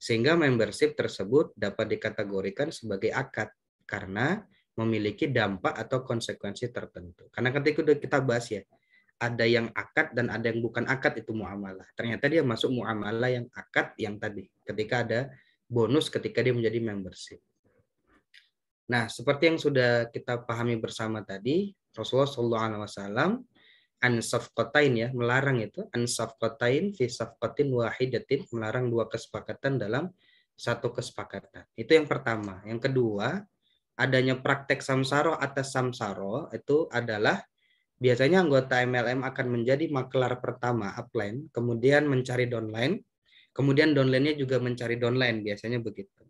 Sehingga membership tersebut dapat dikategorikan sebagai akad karena memiliki dampak atau konsekuensi tertentu. Karena ketika kita bahas ya, ada yang akad dan ada yang bukan akad itu muamalah. Ternyata dia masuk muamalah yang akad yang tadi, ketika ada bonus ketika dia menjadi membership. Nah, seperti yang sudah kita pahami bersama tadi, Rasulullah SAW an-safqatain ya, melarang itu an-safqatain fi safqatin wahidatin, melarang 2 kesepakatan dalam 1 kesepakatan. Itu yang pertama. Yang kedua, adanya praktek samsaro atas samsaro itu adalah biasanya anggota MLM akan menjadi maklar pertama upline, kemudian mencari downline, Kemudian downline-nya juga mencari downline, biasanya begitu.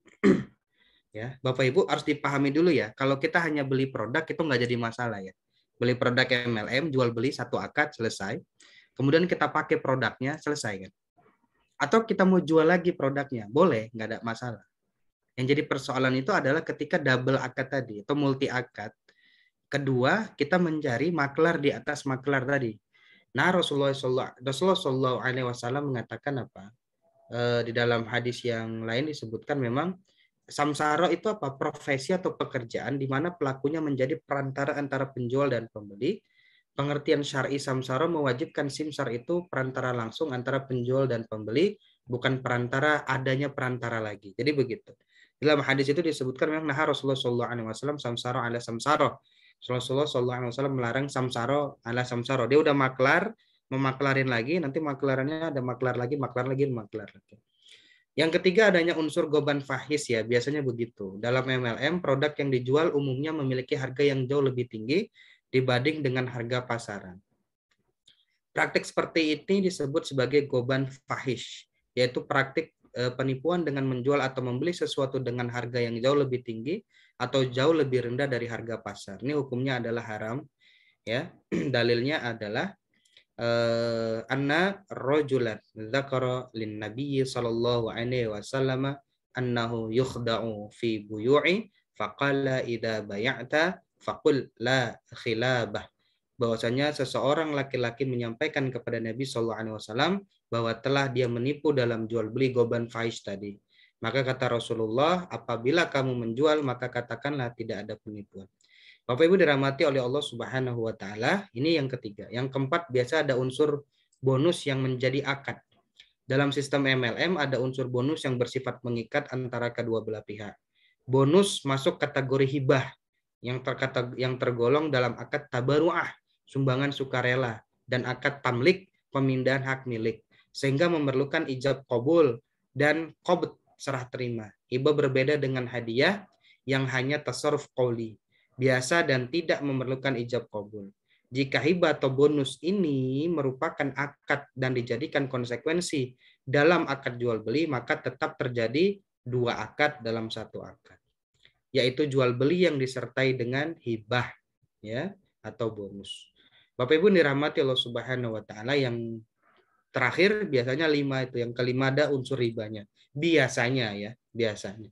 Ya, Bapak Ibu harus dipahami dulu ya. Kalau kita hanya beli produk itu nggak jadi masalah ya. Beli produk MLM, jual beli satu akad selesai. Kemudian kita pakai produknya selesai kan. Atau kita mau jual lagi produknya, boleh, nggak ada masalah. Yang jadi persoalan itu adalah ketika double akad tadi atau multi akad. Kedua, kita mencari maklar di atas maklar tadi. Nah, Rasulullah SAW mengatakan apa? Di dalam hadis yang lain disebutkan memang samsara itu apa? Profesi atau pekerjaan di mana pelakunya menjadi perantara antara penjual dan pembeli. Pengertian syar'i samsara mewajibkan simsar itu perantara langsung antara penjual dan pembeli, bukan perantara adanya perantara lagi. Jadi begitu. Dalam hadis itu disebutkan memang nah Rasulullah SAW samsara ala samsara. Rasulullah SAW melarang samsara ala samsara. Dia udah maklar, memaklarin lagi, nanti maklarannya ada maklar lagi. Yang ketiga adanya unsur goban fahis ya, biasanya begitu. Dalam MLM, produk yang dijual umumnya memiliki harga yang jauh lebih tinggi dibanding dengan harga pasaran. Praktik seperti ini disebut sebagai goban fahish, yaitu praktik penipuan dengan menjual atau membeli sesuatu dengan harga yang jauh lebih tinggi atau jauh lebih rendah dari harga pasar. Ini hukumnya adalah haram. Ya, dalilnya adalah anna rajulan dzakara lin nabiyyi sallallahu alaihi wasallam annahu yukhda'u fi buyu'i faqala idza bay'ata faqul la khilabah. Bahwasanya seseorang laki-laki menyampaikan kepada Nabi sallallahu alaihi wasallam bahwa telah dia menipu dalam jual beli goban faiz tadi. Maka kata Rasulullah, apabila kamu menjual maka katakanlah tidak ada penipuan. Bapak Ibu dirahmati oleh Allah Subhanahu wa taala, ini yang ketiga. Yang keempat, biasa ada unsur bonus yang menjadi akad. Dalam sistem MLM ada unsur bonus yang bersifat mengikat antara kedua belah pihak. Bonus masuk kategori hibah yang tergolong dalam akad tabaru'ah, sumbangan sukarela, dan akad tamlik, pemindahan hak milik, sehingga memerlukan ijab qabul dan qabd, serah terima. Hibah berbeda dengan hadiah yang hanya tasarruf qauli, biasa dan tidak memerlukan ijab qabul. Jika hibah atau bonus ini merupakan akad dan dijadikan konsekuensi dalam akad jual beli, maka tetap terjadi dua akad dalam satu akad, yaitu jual beli yang disertai dengan hibah ya atau bonus. Bapak Ibu dirahmati Allah Subhanahu wa taala, yang terakhir biasanya 5 itu, yang kelima ada unsur ribanya. Biasanya ya, biasanya.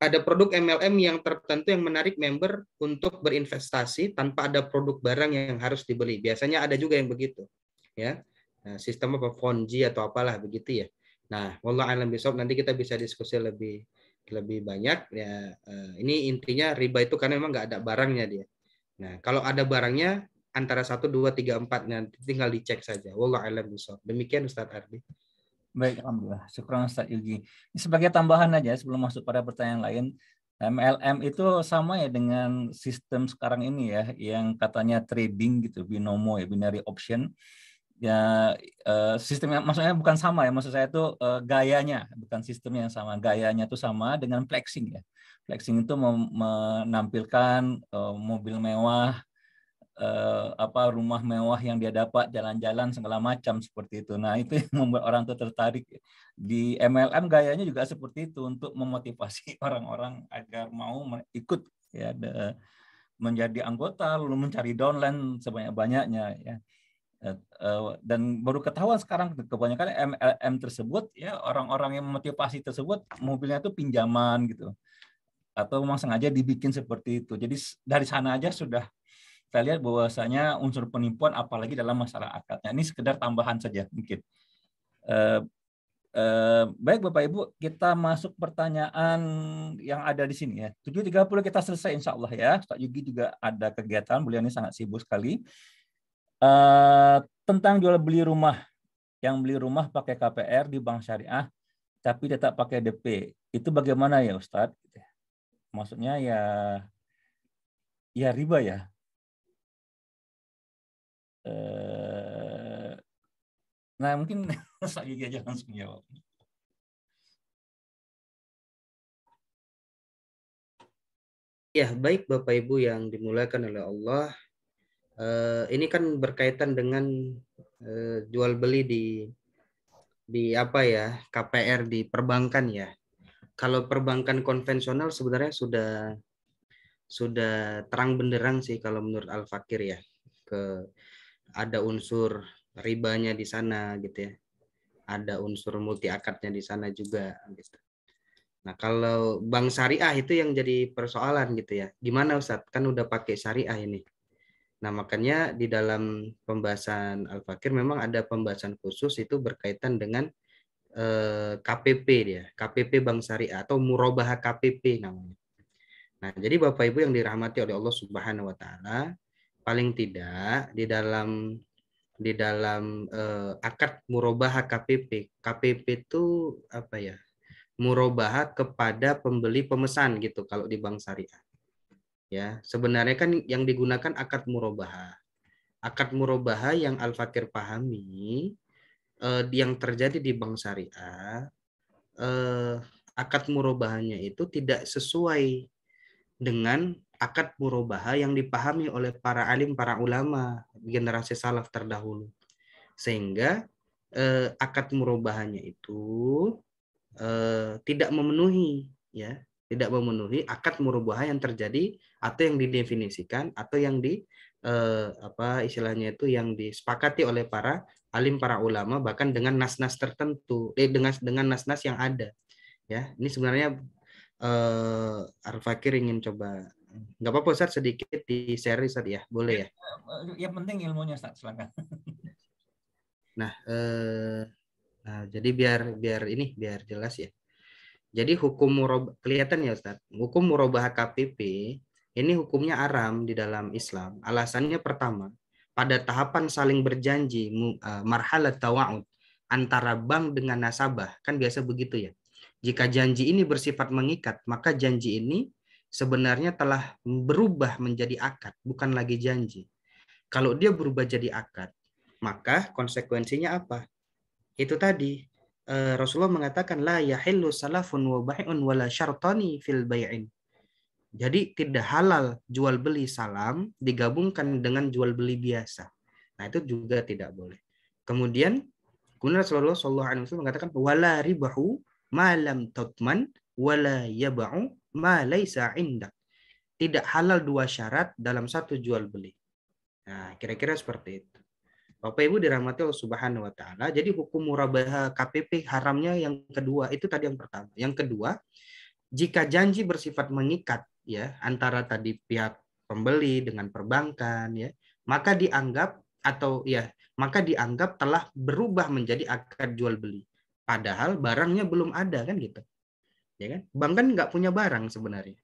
Ada produk MLM yang tertentu yang menarik member untuk berinvestasi tanpa ada produk barang yang harus dibeli. Biasanya ada juga yang begitu, ya. Nah, sistem apa Ponzi atau apalah begitu ya. Nah, wallahu a'lam bishawab, nanti kita bisa diskusi lebih banyak ya. Ini intinya riba itu karena memang nggak ada barangnya dia. Nah, kalau ada barangnya antara 1, 2, 3, 4 nanti tinggal dicek saja. Wallahu a'lam bishawab. Demikian Ustaz Ardi. Baik, alhamdulillah. Syukran Ustaz Yugi. Ini sebagai tambahan aja sebelum masuk pada pertanyaan lain, MLM itu sama ya dengan sistem sekarang ini ya, yang katanya trading gitu, binomo ya, binary option. Ya, sistemnya maksudnya bukan sama ya, maksud saya itu gayanya, bukan sistemnya yang sama. Gayanya itu sama dengan flexing ya. Flexing itu menampilkan mobil mewah, rumah mewah yang dia dapat, jalan-jalan segala macam seperti itu. Nah, itu yang membuat orang itu tertarik. Di MLM gayanya juga seperti itu, untuk memotivasi orang-orang agar mau ikut ya, menjadi anggota, lalu mencari downline sebanyak-banyaknya ya. Dan baru ketahuan sekarang kebanyakan MLM tersebut ya, orang-orang yang memotivasi tersebut mobilnya itu pinjaman gitu, atau memang sengaja dibikin seperti itu. Jadi dari sana aja sudah kita lihat bahwasanya unsur penipuan, apalagi dalam masalah akadnya. Ini sekedar tambahan saja mungkin. Baik Bapak Ibu, kita masuk pertanyaan yang ada di sini ya. 7.30 kita selesai insya Allah ya. Ustaz Yugi juga ada kegiatan, beliau ini sangat sibuk sekali. Tentang jual beli rumah, yang beli rumah pakai KPR di bank syariah, tapi tetap pakai DP. Itu bagaimana ya Ustaz? Maksudnya ya riba ya. Nah mungkin saya aja langsung jawab. Ya, baik Bapak Ibu yang dimuliakan oleh Allah. Ini kan berkaitan dengan jual beli di apa ya, KPR di perbankan ya. Kalau perbankan konvensional sebenarnya sudah terang benderang sih kalau menurut Al-Fakir ya. Ada unsur ribanya di sana gitu ya. Ada unsur multi akadnya di sana juga gitu. Nah, kalau bank syariah itu yang jadi persoalan gitu ya. Gimana Ustadz? Kan udah pakai syariah ini. Nah, makanya di dalam pembahasan Al-Fakir memang ada pembahasan khusus itu berkaitan dengan KPP dia, KPP Bank Syariah atau murabahah KPP namanya. Nah, jadi Bapak Ibu yang dirahmati oleh Allah Subhanahu wa taala, paling tidak di dalam akad murabahah KPP. KPP itu apa ya? Murabahah kepada pembeli pemesan gitu kalau di bank syariah. Ya, sebenarnya kan yang digunakan akad murabahah. Akad murabahah yang Al-Fakir pahami yang terjadi di bank syariah, akad murabahahnya itu tidak sesuai dengan akad murabahah yang dipahami oleh para alim, para ulama generasi salaf terdahulu. Sehingga akad murabahahnya itu tidak memenuhi ya, tidak memenuhi akad murabahah yang terjadi atau yang didefinisikan atau yang apa istilahnya itu yang disepakati oleh para alim, para ulama, bahkan dengan nas-nas tertentu, dengan nas-nas yang ada ya. Ini sebenarnya Al-Fakir ingin coba, nggak apa-apa Ustaz, sedikit di share Ustaz ya, boleh ya? Yang penting ilmunya Ustaz, silakan. Nah, jadi biar jelas ya. Jadi hukum kelihatan ya Ustaz, hukum murabahah KPP ini hukumnya haram di dalam Islam. Alasannya pertama, pada tahapan saling berjanji marhalat tawa'ud antara bank dengan nasabah, kan biasa begitu ya. Jika janji ini bersifat mengikat, maka janji ini sebenarnya telah berubah menjadi akad, bukan lagi janji. Kalau dia berubah jadi akad, maka konsekuensinya apa? Itu tadi Rasulullah mengatakan la yahillu salafun wa bai'un wala syartani fil bai'in. Jadi tidak halal jual beli salam digabungkan dengan jual beli biasa. Nah, itu juga tidak boleh. Kemudian Rasulullah SAW mengatakan wala ribahu ma lam tutman wala yab'u ma laisa indak. Tidak halal dua syarat dalam satu jual beli. Nah, kira-kira seperti itu. Bapak Ibu dirahmati Allah Subhanahu wa taala. Jadi hukum murabahah KPP haramnya yang kedua, itu tadi yang pertama. Yang kedua, jika janji bersifat mengikat ya antara tadi pihak pembeli dengan perbankan ya, maka dianggap telah berubah menjadi akad jual beli. Padahal barangnya belum ada kan gitu. Ya kan? Bank kan nggak punya barang sebenarnya.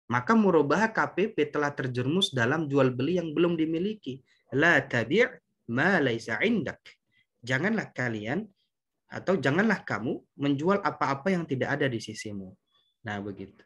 Maka murabahah KPP telah terjerumus dalam jual beli yang belum dimiliki. La tabi' ma laisa indak. Janganlah kalian atau janganlah kamu menjual apa-apa yang tidak ada di sisimu. Nah, begitu.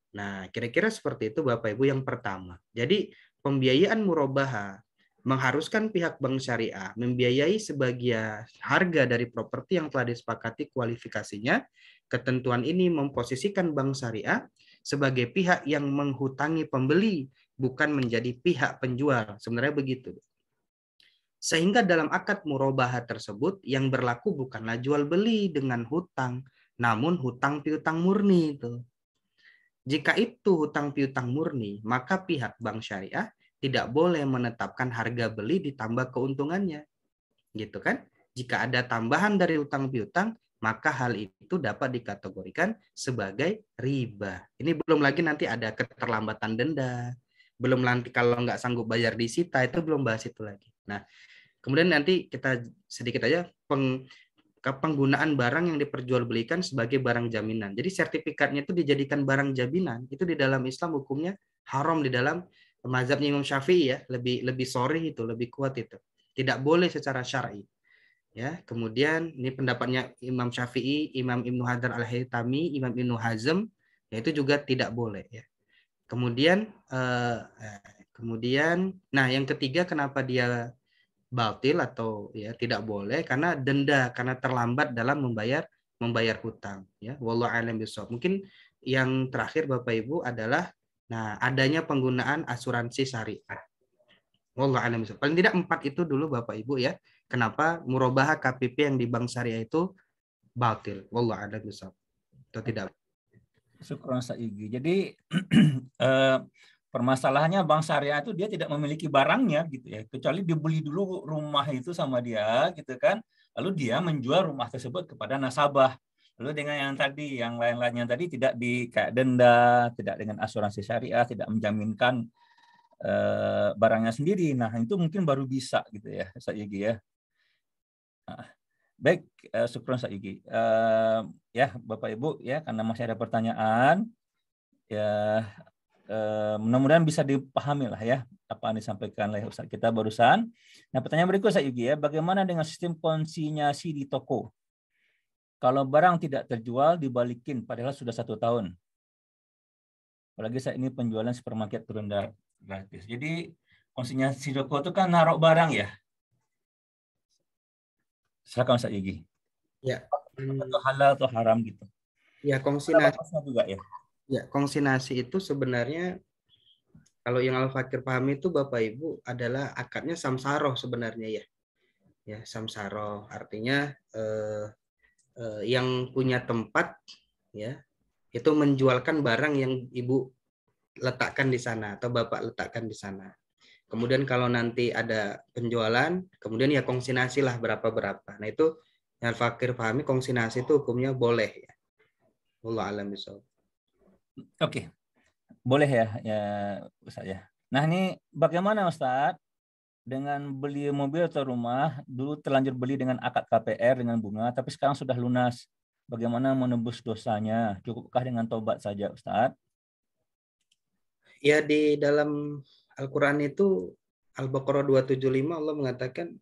Nah, kira-kira seperti itu Bapak Ibu yang pertama. Jadi, pembiayaan murabahah mengharuskan pihak bank syariah membiayai sebagian harga dari properti yang telah disepakati kualifikasinya. Ketentuan ini memposisikan bank syariah sebagai pihak yang menghutangi pembeli, bukan menjadi pihak penjual. Sebenarnya begitu. Sehingga dalam akad murabahah tersebut yang berlaku bukanlah jual beli dengan hutang, namun hutang piutang murni itu. Jika itu hutang piutang murni, maka pihak bank syariah tidak boleh menetapkan harga beli ditambah keuntungannya. Gitu kan? Jika ada tambahan dari hutang piutang, maka hal itu dapat dikategorikan sebagai riba. Ini belum lagi nanti ada keterlambatan denda, belum nanti kalau nggak sanggup bayar disita, itu belum bahas itu lagi. Nah, kemudian nanti kita sedikit aja penggunaan barang yang diperjualbelikan sebagai barang jaminan. Jadi sertifikatnya itu dijadikan barang jaminan. Itu di dalam Islam hukumnya haram di dalam mazhabnya Imam Syafi'i ya, lebih sorry itu, lebih kuat itu. Tidak boleh secara syar'i. Ya, kemudian ini pendapatnya Imam Syafi'i, Imam Ibnu Hajar Al-Haytami, Imam Ibnu Hazm, ya itu juga tidak boleh ya. Kemudian nah yang ketiga kenapa dia batil atau ya tidak boleh, karena denda, karena terlambat dalam membayar hutang ya. Wallahu a'lam bishawab. Mungkin yang terakhir Bapak Ibu adalah adanya penggunaan asuransi syariah. Wallah alam bisawab. Paling tidak 4 itu dulu Bapak Ibu ya. Kenapa murabahah KPP yang di bank syariah itu batil? Wallah alam bisawab. Atau tidak? Syukron Saigi. Jadi permasalahannya bank syariah itu dia tidak memiliki barangnya gitu ya, kecuali dibeli dulu rumah itu sama dia gitu kan, lalu dia menjual rumah tersebut kepada nasabah. Lalu dengan yang tadi, yang lain-lainnya tadi tidak di kayak denda, tidak dengan asuransi syariah, tidak menjaminkan barangnya sendiri. Nah itu mungkin baru bisa gitu ya, Saigi ya. Nah, baik, syukron Saigi. Ya Bapak Ibu ya, karena masih ada pertanyaan ya, mudah-mudahan bisa dipahami lah ya apa yang disampaikan oleh Ustaz kita barusan. Nah pertanyaan berikut Saigi ya, bagaimana dengan sistem konsinyasi di toko? Kalau barang tidak terjual dibalikin padahal sudah 1 tahun. Apalagi saat ini penjualan supermarket turun gratis. Jadi konsinyasi toko itu kan naruh barang ya. Silakan Ustaz Gigi. Ya. Atau halal atau haram gitu. Ya, konsinyasi juga ya. Ya, konsinyasi itu sebenarnya kalau yang Al-Fakir pahami itu Bapak Ibu adalah akadnya samsaroh sebenarnya ya. Ya, samsaroh artinya yang punya tempat ya itu menjualkan barang yang Ibu letakkan di sana atau Bapak letakkan di sana. Kemudian kalau nanti ada penjualan, kemudian ya konsinyasi lah berapa-berapa. Nah itu yang Al-Fakir pahami konsinyasi itu hukumnya boleh ya. Wallahu a'lam bishawab. Oke. Boleh ya Ustaz ya. Nah ini bagaimana Ustaz dengan beli mobil atau rumah, dulu terlanjur beli dengan akad KPR dengan bunga, tapi sekarang sudah lunas. Bagaimana menebus dosanya? Cukupkah dengan tobat saja Ustaz? Ya di dalam Al-Quran itu Al-Baqarah 275 Allah mengatakan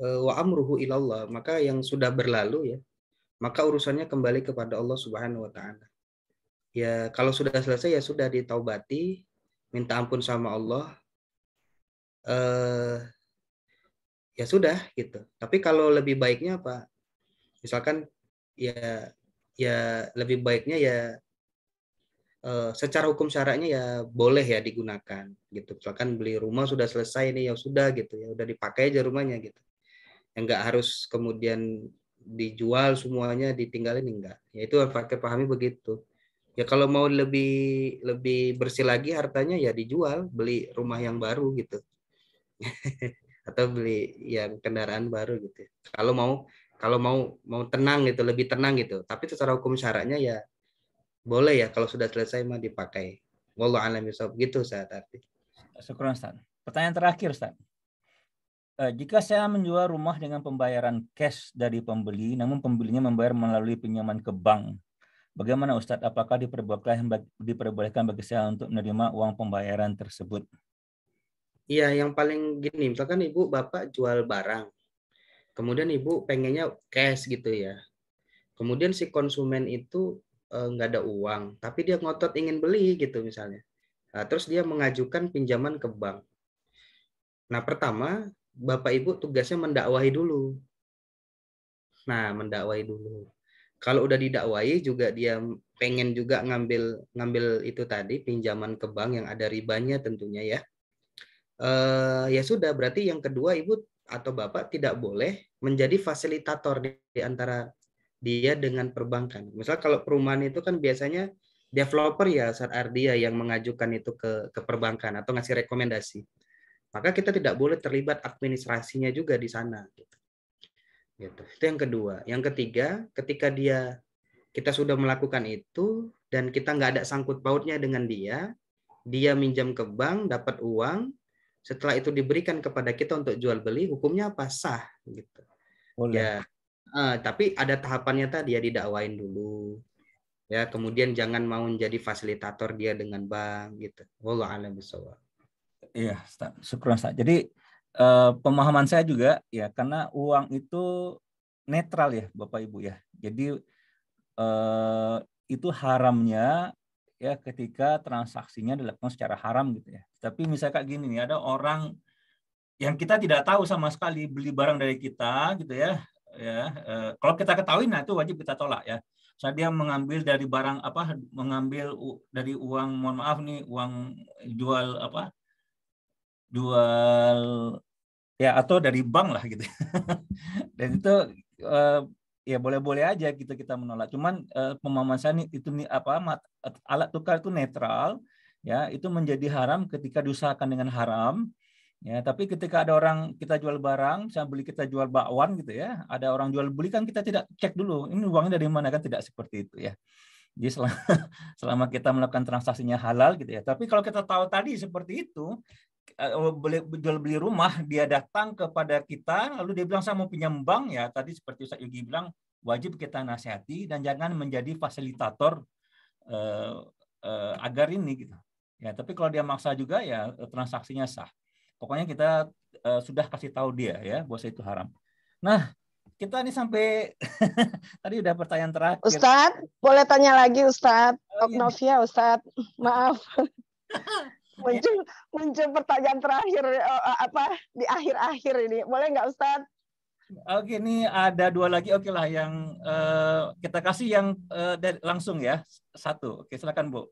wa amruhu ilallah, maka yang sudah berlalu ya, maka urusannya kembali kepada Allah Subhanahu wa taala. Ya kalau sudah selesai ya sudah ditaubati, minta ampun sama Allah. Ya sudah gitu. Tapi kalau lebih baiknya apa? Misalkan ya lebih baiknya ya secara hukum syaratnya ya boleh ya digunakan gitu. Misalkan beli rumah sudah selesai nih ya sudah gitu ya, udah dipakai aja rumahnya gitu. Yang enggak harus kemudian dijual semuanya ditinggalin, enggak. Ya itu pakai pahami begitu. Ya kalau mau lebih bersih lagi hartanya ya dijual, beli rumah yang baru gitu. Atau beli yang kendaraan baru gitu. Kalau mau tenang gitu, lebih tenang gitu. Tapi secara hukum syaratnya ya boleh ya kalau sudah selesai mah dipakai. Wallahu a'lam bishawab gitu Ustaz. Syukur Ustaz. Pertanyaan terakhir Ustaz. Jika saya menjual rumah dengan pembayaran cash dari pembeli, namun pembelinya membayar melalui pinjaman ke bank, bagaimana Ustaz? Apakah diperbolehkan bagi saya untuk menerima uang pembayaran tersebut? Iya, yang paling gini, misalkan Ibu Bapak jual barang, kemudian Ibu pengennya cash gitu ya. Kemudian si konsumen itu nggak ada uang, tapi dia ngotot ingin beli gitu misalnya. Nah, terus dia mengajukan pinjaman ke bank. Nah, pertama Bapak Ibu tugasnya mendakwahi dulu. Nah, mendakwahi dulu. Kalau udah didakwahi juga dia pengen juga ngambil itu tadi pinjaman ke bank yang ada ribanya tentunya ya. Ya sudah, berarti yang kedua Ibu atau Bapak tidak boleh menjadi fasilitator di antara dia dengan perbankan. Misal kalau perumahan itu kan biasanya developer ya saat Ardia yang mengajukan itu ke perbankan atau ngasih rekomendasi. Maka kita tidak boleh terlibat administrasinya juga di sana. Gitu. Itu yang kedua. Yang ketiga, ketika kita sudah melakukan itu dan kita nggak ada sangkut pautnya dengan dia minjam ke bank, dapat uang, setelah itu diberikan kepada kita untuk jual beli, hukumnya apa? Sah gitu. Boleh. Ya, tapi ada tahapannya tadi ya, didakwain dulu. Ya, kemudian jangan mau menjadi fasilitator dia dengan bank gitu. Wallahu a'lam bishawab. Iya, syukur Ustaz. Jadi pemahaman saya juga ya, karena uang itu netral ya Bapak Ibu ya. Jadi itu haramnya ya ketika transaksinya dilakukan secara haram gitu ya. Tapi misalkan gini nih, ada orang yang kita tidak tahu sama sekali beli barang dari kita gitu ya. Kalau kita ketahui, nah itu wajib kita tolak ya. Misalnya dia mengambil dari barang mengambil dari uang, mohon maaf nih, uang jual jual ya atau dari bank lah gitu. Dan itu ya boleh-boleh aja gitu kita menolak. Cuman pemahaman saya itu alat tukar itu netral, ya itu menjadi haram ketika diusahakan dengan haram. Ya, tapi ketika ada orang kita jual barang, saya beli kita jual bakwan gitu ya, ada orang jual beli kan kita tidak cek dulu ini uangnya dari mana, kan tidak seperti itu ya. Jadi selama kita melakukan transaksinya halal gitu ya. Tapi kalau kita tahu tadi seperti itu, jual beli rumah, dia datang kepada kita lalu dia bilang saya mau pinjam bank, ya tadi seperti Ustaz Yogi bilang wajib kita nasihati dan jangan menjadi fasilitator agar ini gitu. Ya, tapi kalau dia maksa juga ya transaksinya sah. Pokoknya kita sudah kasih tahu dia ya bahwa itu haram. Nah, kita ini sampai tadi udah pertanyaan terakhir. Ustadz, boleh tanya lagi Ustadz? Oh, iya. Novia Ustadz, maaf. muncul pertanyaan terakhir di akhir-akhir ini. Boleh nggak Ustadz? Oke, ini ada 2 lagi. Oke lah, yang kita kasih yang langsung ya. 1. Oke, silakan Bu.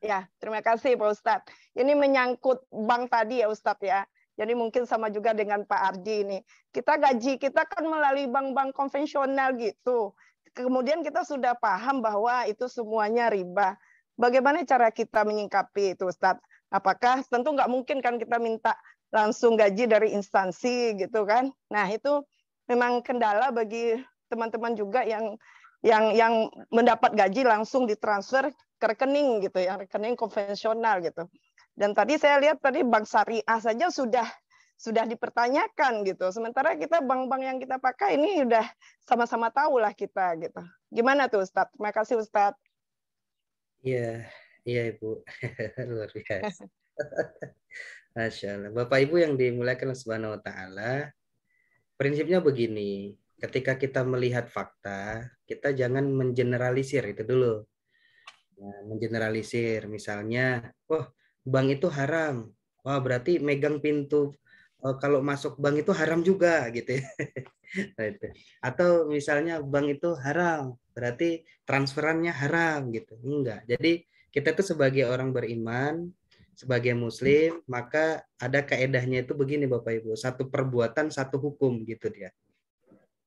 Ya, terima kasih Pak Ustadz. Ini menyangkut bank tadi ya Ustadz ya. Jadi mungkin sama juga dengan Pak Ardi ini. Kita gaji kita kan melalui bank-bank konvensional gitu. Kemudian kita sudah paham bahwa itu semuanya riba. Bagaimana cara kita menyingkapi itu Ustadz? Apakah tentu nggak mungkin kan kita minta langsung gaji dari instansi gitu kan? Nah itu memang kendala bagi teman-teman juga yang mendapat gaji langsung ditransfer ke rekening gitu ya, rekening konvensional gitu. Dan tadi saya lihat tadi bank syariah saja sudah dipertanyakan gitu. Sementara kita bank-bank yang kita pakai ini udah sama-sama tahu lah kita gitu. Gimana tuh Ustadz? Terima kasih Ustadz. Iya, iya Ibu. Luar biasa. Masya Allah. Bapak Ibu yang dimuliakan Subhanahu wa Ta'ala, prinsipnya begini, ketika kita melihat fakta, kita jangan mengeneralisir itu dulu. Nah, mengeneralisir, misalnya, wah bank itu haram, wah berarti megang pintu kalau masuk bank itu haram juga gitu ya. Atau misalnya bank itu haram, berarti transferannya haram gitu. Enggak. Jadi kita itu sebagai orang beriman, sebagai muslim, maka ada kaedahnya itu begini Bapak Ibu, satu perbuatan satu hukum gitu dia.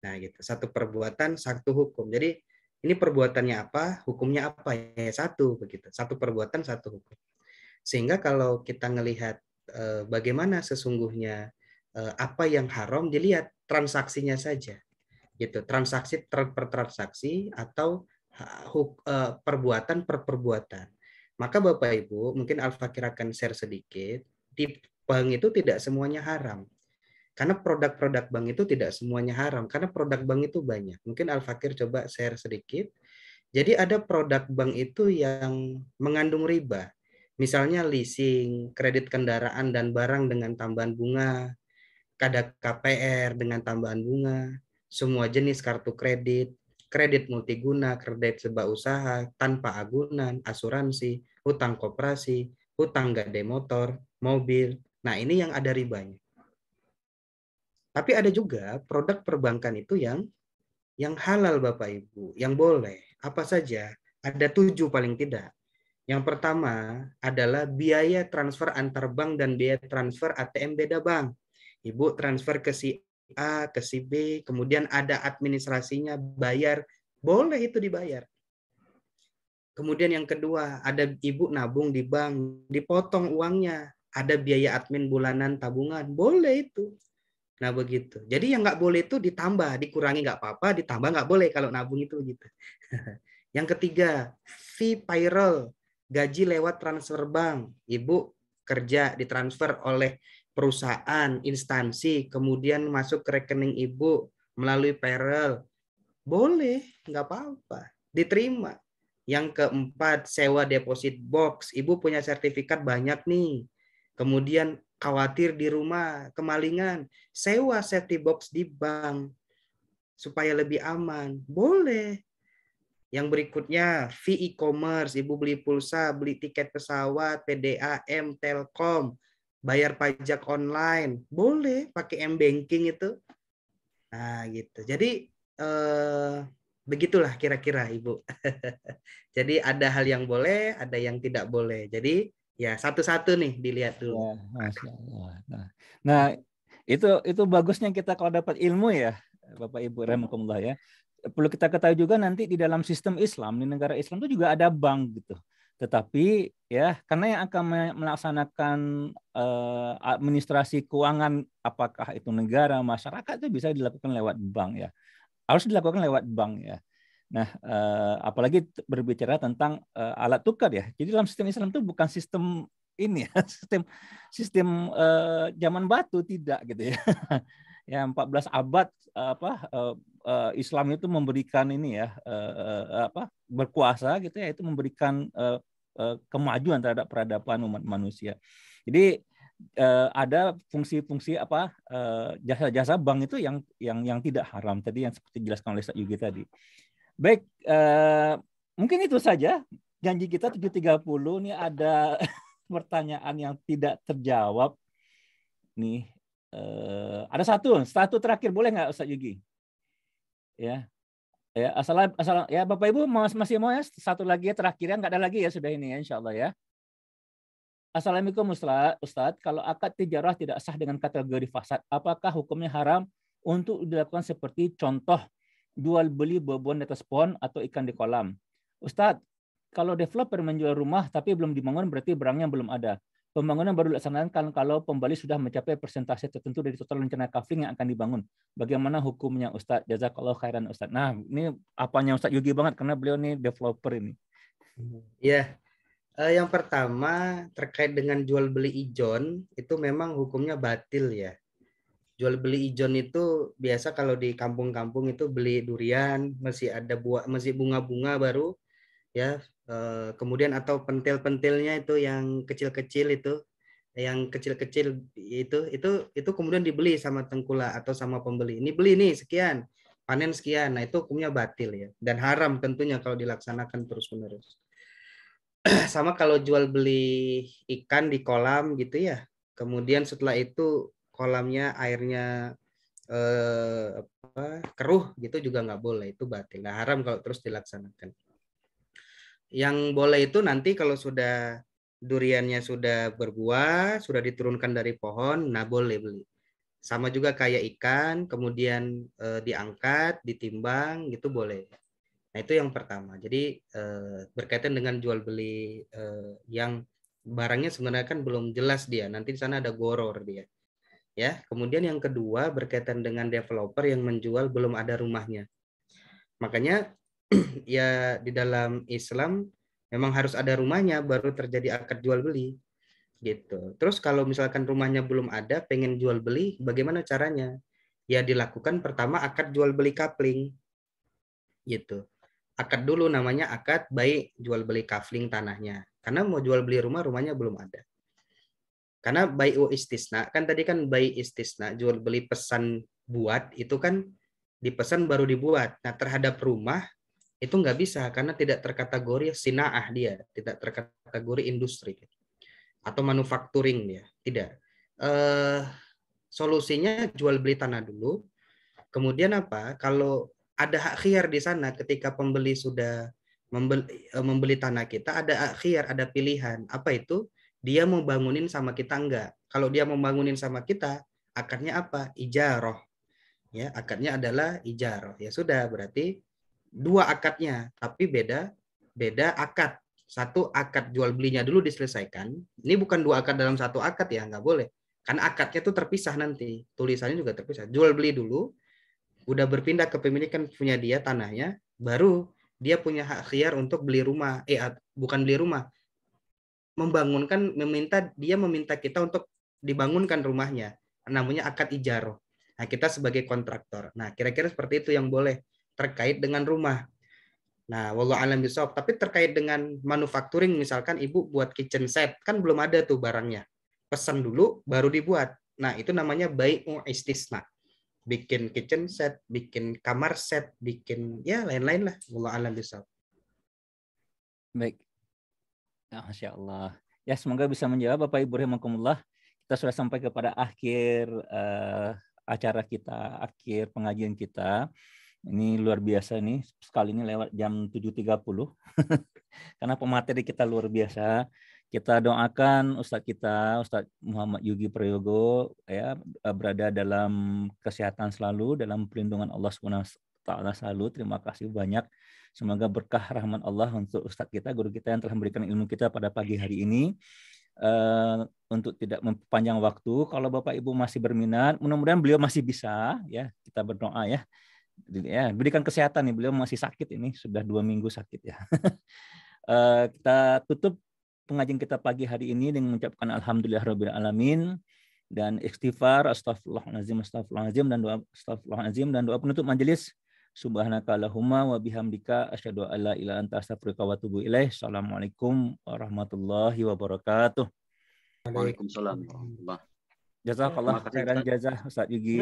Nah gitu, satu perbuatan satu hukum. Jadi ini perbuatannya apa, hukumnya apa ya satu begitu. Satu perbuatan satu hukum. Sehingga kalau kita ngelihat bagaimana sesungguhnya apa yang haram, dilihat transaksinya saja. Gitu, transaksi per transaksi atau perbuatan per perbuatan. Maka Bapak Ibu, mungkin Al-Fakir akan share sedikit, di bank itu tidak semuanya haram. Karena produk-produk bank itu tidak semuanya haram, karena produk bank itu banyak. Mungkin Al-Fakir coba share sedikit. Jadi ada produk bank itu yang mengandung riba. Misalnya leasing, kredit kendaraan dan barang dengan tambahan bunga, ada KPR dengan tambahan bunga, semua jenis kartu kredit, kredit multiguna, kredit sebab usaha, tanpa agunan, asuransi, hutang koperasi, hutang gade motor, mobil. Nah ini yang ada ribanya. Tapi ada juga produk perbankan itu yang halal Bapak Ibu, yang boleh. Apa saja? Ada 7 paling tidak. Yang pertama adalah biaya transfer antar bank dan biaya transfer ATM beda bank. Ibu transfer ke si A, ke si B, kemudian ada administrasinya, bayar, boleh itu dibayar. Kemudian yang kedua, ada ibu nabung di bank, dipotong uangnya, ada biaya admin bulanan tabungan, boleh itu. Nah begitu. Jadi yang nggak boleh itu ditambah, dikurangi nggak apa-apa, ditambah nggak boleh kalau nabung itu gitu. Yang ketiga, fee payroll, gaji lewat transfer bank. Ibu kerja ditransfer oleh perusahaan, instansi, kemudian masuk ke rekening ibu melalui payroll. Boleh, nggak apa-apa, diterima. Yang keempat, sewa deposit box. Ibu punya sertifikat banyak nih. Kemudian khawatir di rumah kemalingan, sewa safety box di bank supaya lebih aman. Boleh. Yang berikutnya, fee e-commerce, ibu beli pulsa, beli tiket pesawat, PDAM, Telkom, bayar pajak online, boleh pakai m-banking itu. Nah, gitu. Jadi begitulah kira-kira Ibu. Jadi ada hal yang boleh, ada yang tidak boleh. Jadi Ya, satu-satu nih dilihat Ya, dulu. Masya Allah. Nah, itu bagusnya kita kalau dapat ilmu ya, Bapak Ibu rahimakumullah ya. Perlu kita ketahui juga nanti di dalam sistem Islam, di negara Islam itu juga ada bank gitu. Tetapi ya, karena yang akan melaksanakan administrasi keuangan, apakah itu negara, masyarakat, itu bisa dilakukan lewat bank ya. Harus dilakukan lewat bank ya. Nah, apalagi berbicara tentang alat tukar ya. Jadi dalam sistem Islam itu bukan sistem ini ya, sistem zaman batu, tidak gitu ya. Ya 14 abad Islam itu memberikan ini ya berkuasa gitu ya, itu memberikan kemajuan terhadap peradaban umat manusia. Jadi ada fungsi-fungsi jasa-jasa bank itu yang tidak haram tadi, yang seperti dijelaskan oleh Ustaz Yugi tadi. Baik, mungkin itu saja janji kita 7.30. Ini ada pertanyaan yang tidak terjawab nih. Ada satu terakhir, boleh nggak Ustaz Yugi? Ya, asal ya Bapak Ibu masih mau ya, satu lagi ya, terakhir ya, nggak ada lagi ya, sudah ini ya, insya Allah ya. Assalamualaikum Ustadz, kalau akad tijarah tidak sah dengan kategori fasad, apakah hukumnya haram untuk dilakukan seperti contoh jual beli buah-buahan di atas pohon atau ikan di kolam? Ustadz, kalau developer menjual rumah tapi belum dibangun berarti barangnya belum ada. Pembangunan baru dilaksanakan kalau pembeli sudah mencapai persentase tertentu dari total rencana kafling yang akan dibangun. Bagaimana hukumnya Ustadz? Jazakallahu khairan Ustadz. Nah, ini apanya Ustadz Yugi banget karena beliau ini developer ini. Ya. Yang pertama terkait dengan jual beli ijon, itu memang hukumnya batil ya. Jual beli ijon itu biasa kalau di kampung-kampung itu beli durian, masih ada buah, masih bunga-bunga baru ya. Kemudian atau pentil-pentilnya itu yang kecil-kecil itu, yang kecil-kecil itu kemudian dibeli sama tengkulak atau sama pembeli. Ini beli nih sekian, panen sekian. Nah, itu hukumnya batil ya, dan haram tentunya kalau dilaksanakan terus-menerus. Sama kalau jual beli ikan di kolam gitu ya. Kemudian setelah itu kolamnya airnya keruh gitu juga nggak boleh, itu batil. Nah, haram kalau terus dilaksanakan. Yang boleh itu nanti kalau sudah duriannya sudah berbuah, sudah diturunkan dari pohon, nah boleh beli. Sama juga kayak ikan, kemudian diangkat, ditimbang, gitu boleh. Nah, itu yang pertama. Jadi berkaitan dengan jual beli yang barangnya sebenarnya kan belum jelas dia. Nanti di sana ada goror dia. Ya. Kemudian yang kedua berkaitan dengan developer yang menjual belum ada rumahnya. Makanya ya di dalam Islam memang harus ada rumahnya baru terjadi akad jual beli. Gitu. Terus kalau misalkan rumahnya belum ada, pengen jual beli, bagaimana caranya? Ya dilakukan pertama akad jual beli kapling. Gitu. Akad dulu, namanya akad baik jual beli kafling tanahnya. Karena mau jual beli rumahnya belum ada. Karena baik istisna, kan tadi kan baik istisna, jual beli pesan buat, itu kan dipesan baru dibuat. Nah, terhadap rumah, itu nggak bisa, karena tidak terkategori sinaah dia, tidak terkategori industri. Atau manufacturing dia, tidak. Solusinya jual beli tanah dulu, kemudian apa? Kalau ada hak khiyar di sana ketika pembeli sudah membeli tanah kita, ada hak khiyar, ada pilihan. Apa itu? Dia mau bangunin sama kita enggak? Kalau dia mau bangunin sama kita, akadnya apa? Ijaroh. Ya, akadnya adalah ijaroh. Ya sudah, berarti dua akadnya, tapi beda akad. Satu akad jual belinya dulu diselesaikan. Ini bukan dua akad dalam satu akad ya, nggak boleh. Karena akadnya itu terpisah nanti. Tulisannya juga terpisah. Jual beli dulu, udah berpindah ke pemilikan punya dia tanahnya, baru dia punya hak khiyar untuk beli rumah. Bukan beli rumah. Dia meminta kita untuk dibangunkan rumahnya. Namanya akad ijaroh. Nah, kita sebagai kontraktor. Nah, kira-kira seperti itu yang boleh terkait dengan rumah. Nah, wallahu alam bisawab. Tapi terkait dengan manufacturing, misalkan ibu buat kitchen set, kan belum ada tuh barangnya. Pesan dulu, baru dibuat. Nah, itu namanya bai'u istisna. Bikin kitchen set, bikin kamar set, bikin ya lain-lain lah. Wallahu alam bisawab. Baik. Masya Allah. Ya, semoga bisa menjawab Bapak Ibu rahimakumullah. Kita sudah sampai kepada akhir acara kita, akhir pengajian kita. Ini luar biasa nih, sekali ini lewat jam 7.30. Karena pemateri kita luar biasa. Kita doakan Ustadz Muhammad Yugi Prayogo ya berada dalam kesehatan selalu, dalam perlindungan Allah SWT selalu. Terima kasih banyak. Semoga berkah rahmat Allah untuk Ustadz kita, guru kita yang telah memberikan ilmu kita pada pagi hari ini. Untuk tidak mempanjang waktu, kalau Bapak Ibu masih berminat, mudah-mudahan beliau masih bisa ya, kita berdoa ya. Berikan kesehatan nih, beliau masih sakit ini, sudah 2 minggu sakit ya. Kita tutup pengajian kita pagi hari ini dengan mengucapkan alhamdulillahirabbil alamin dan istighfar astagfirullahalazim dan doa astagfirullahalazim dan doa penutup majelis. Subhanaka Allahumma wa bihamdika asyhadu an la ilaha anta astaghfiruka wa atubu ilaih. Assalamualaikum warahmatullahi wabarakatuh. Waalaikumsalam warahmatullahi wabarakatuh. Jazakallah khairan jazah Ustaz Yugi.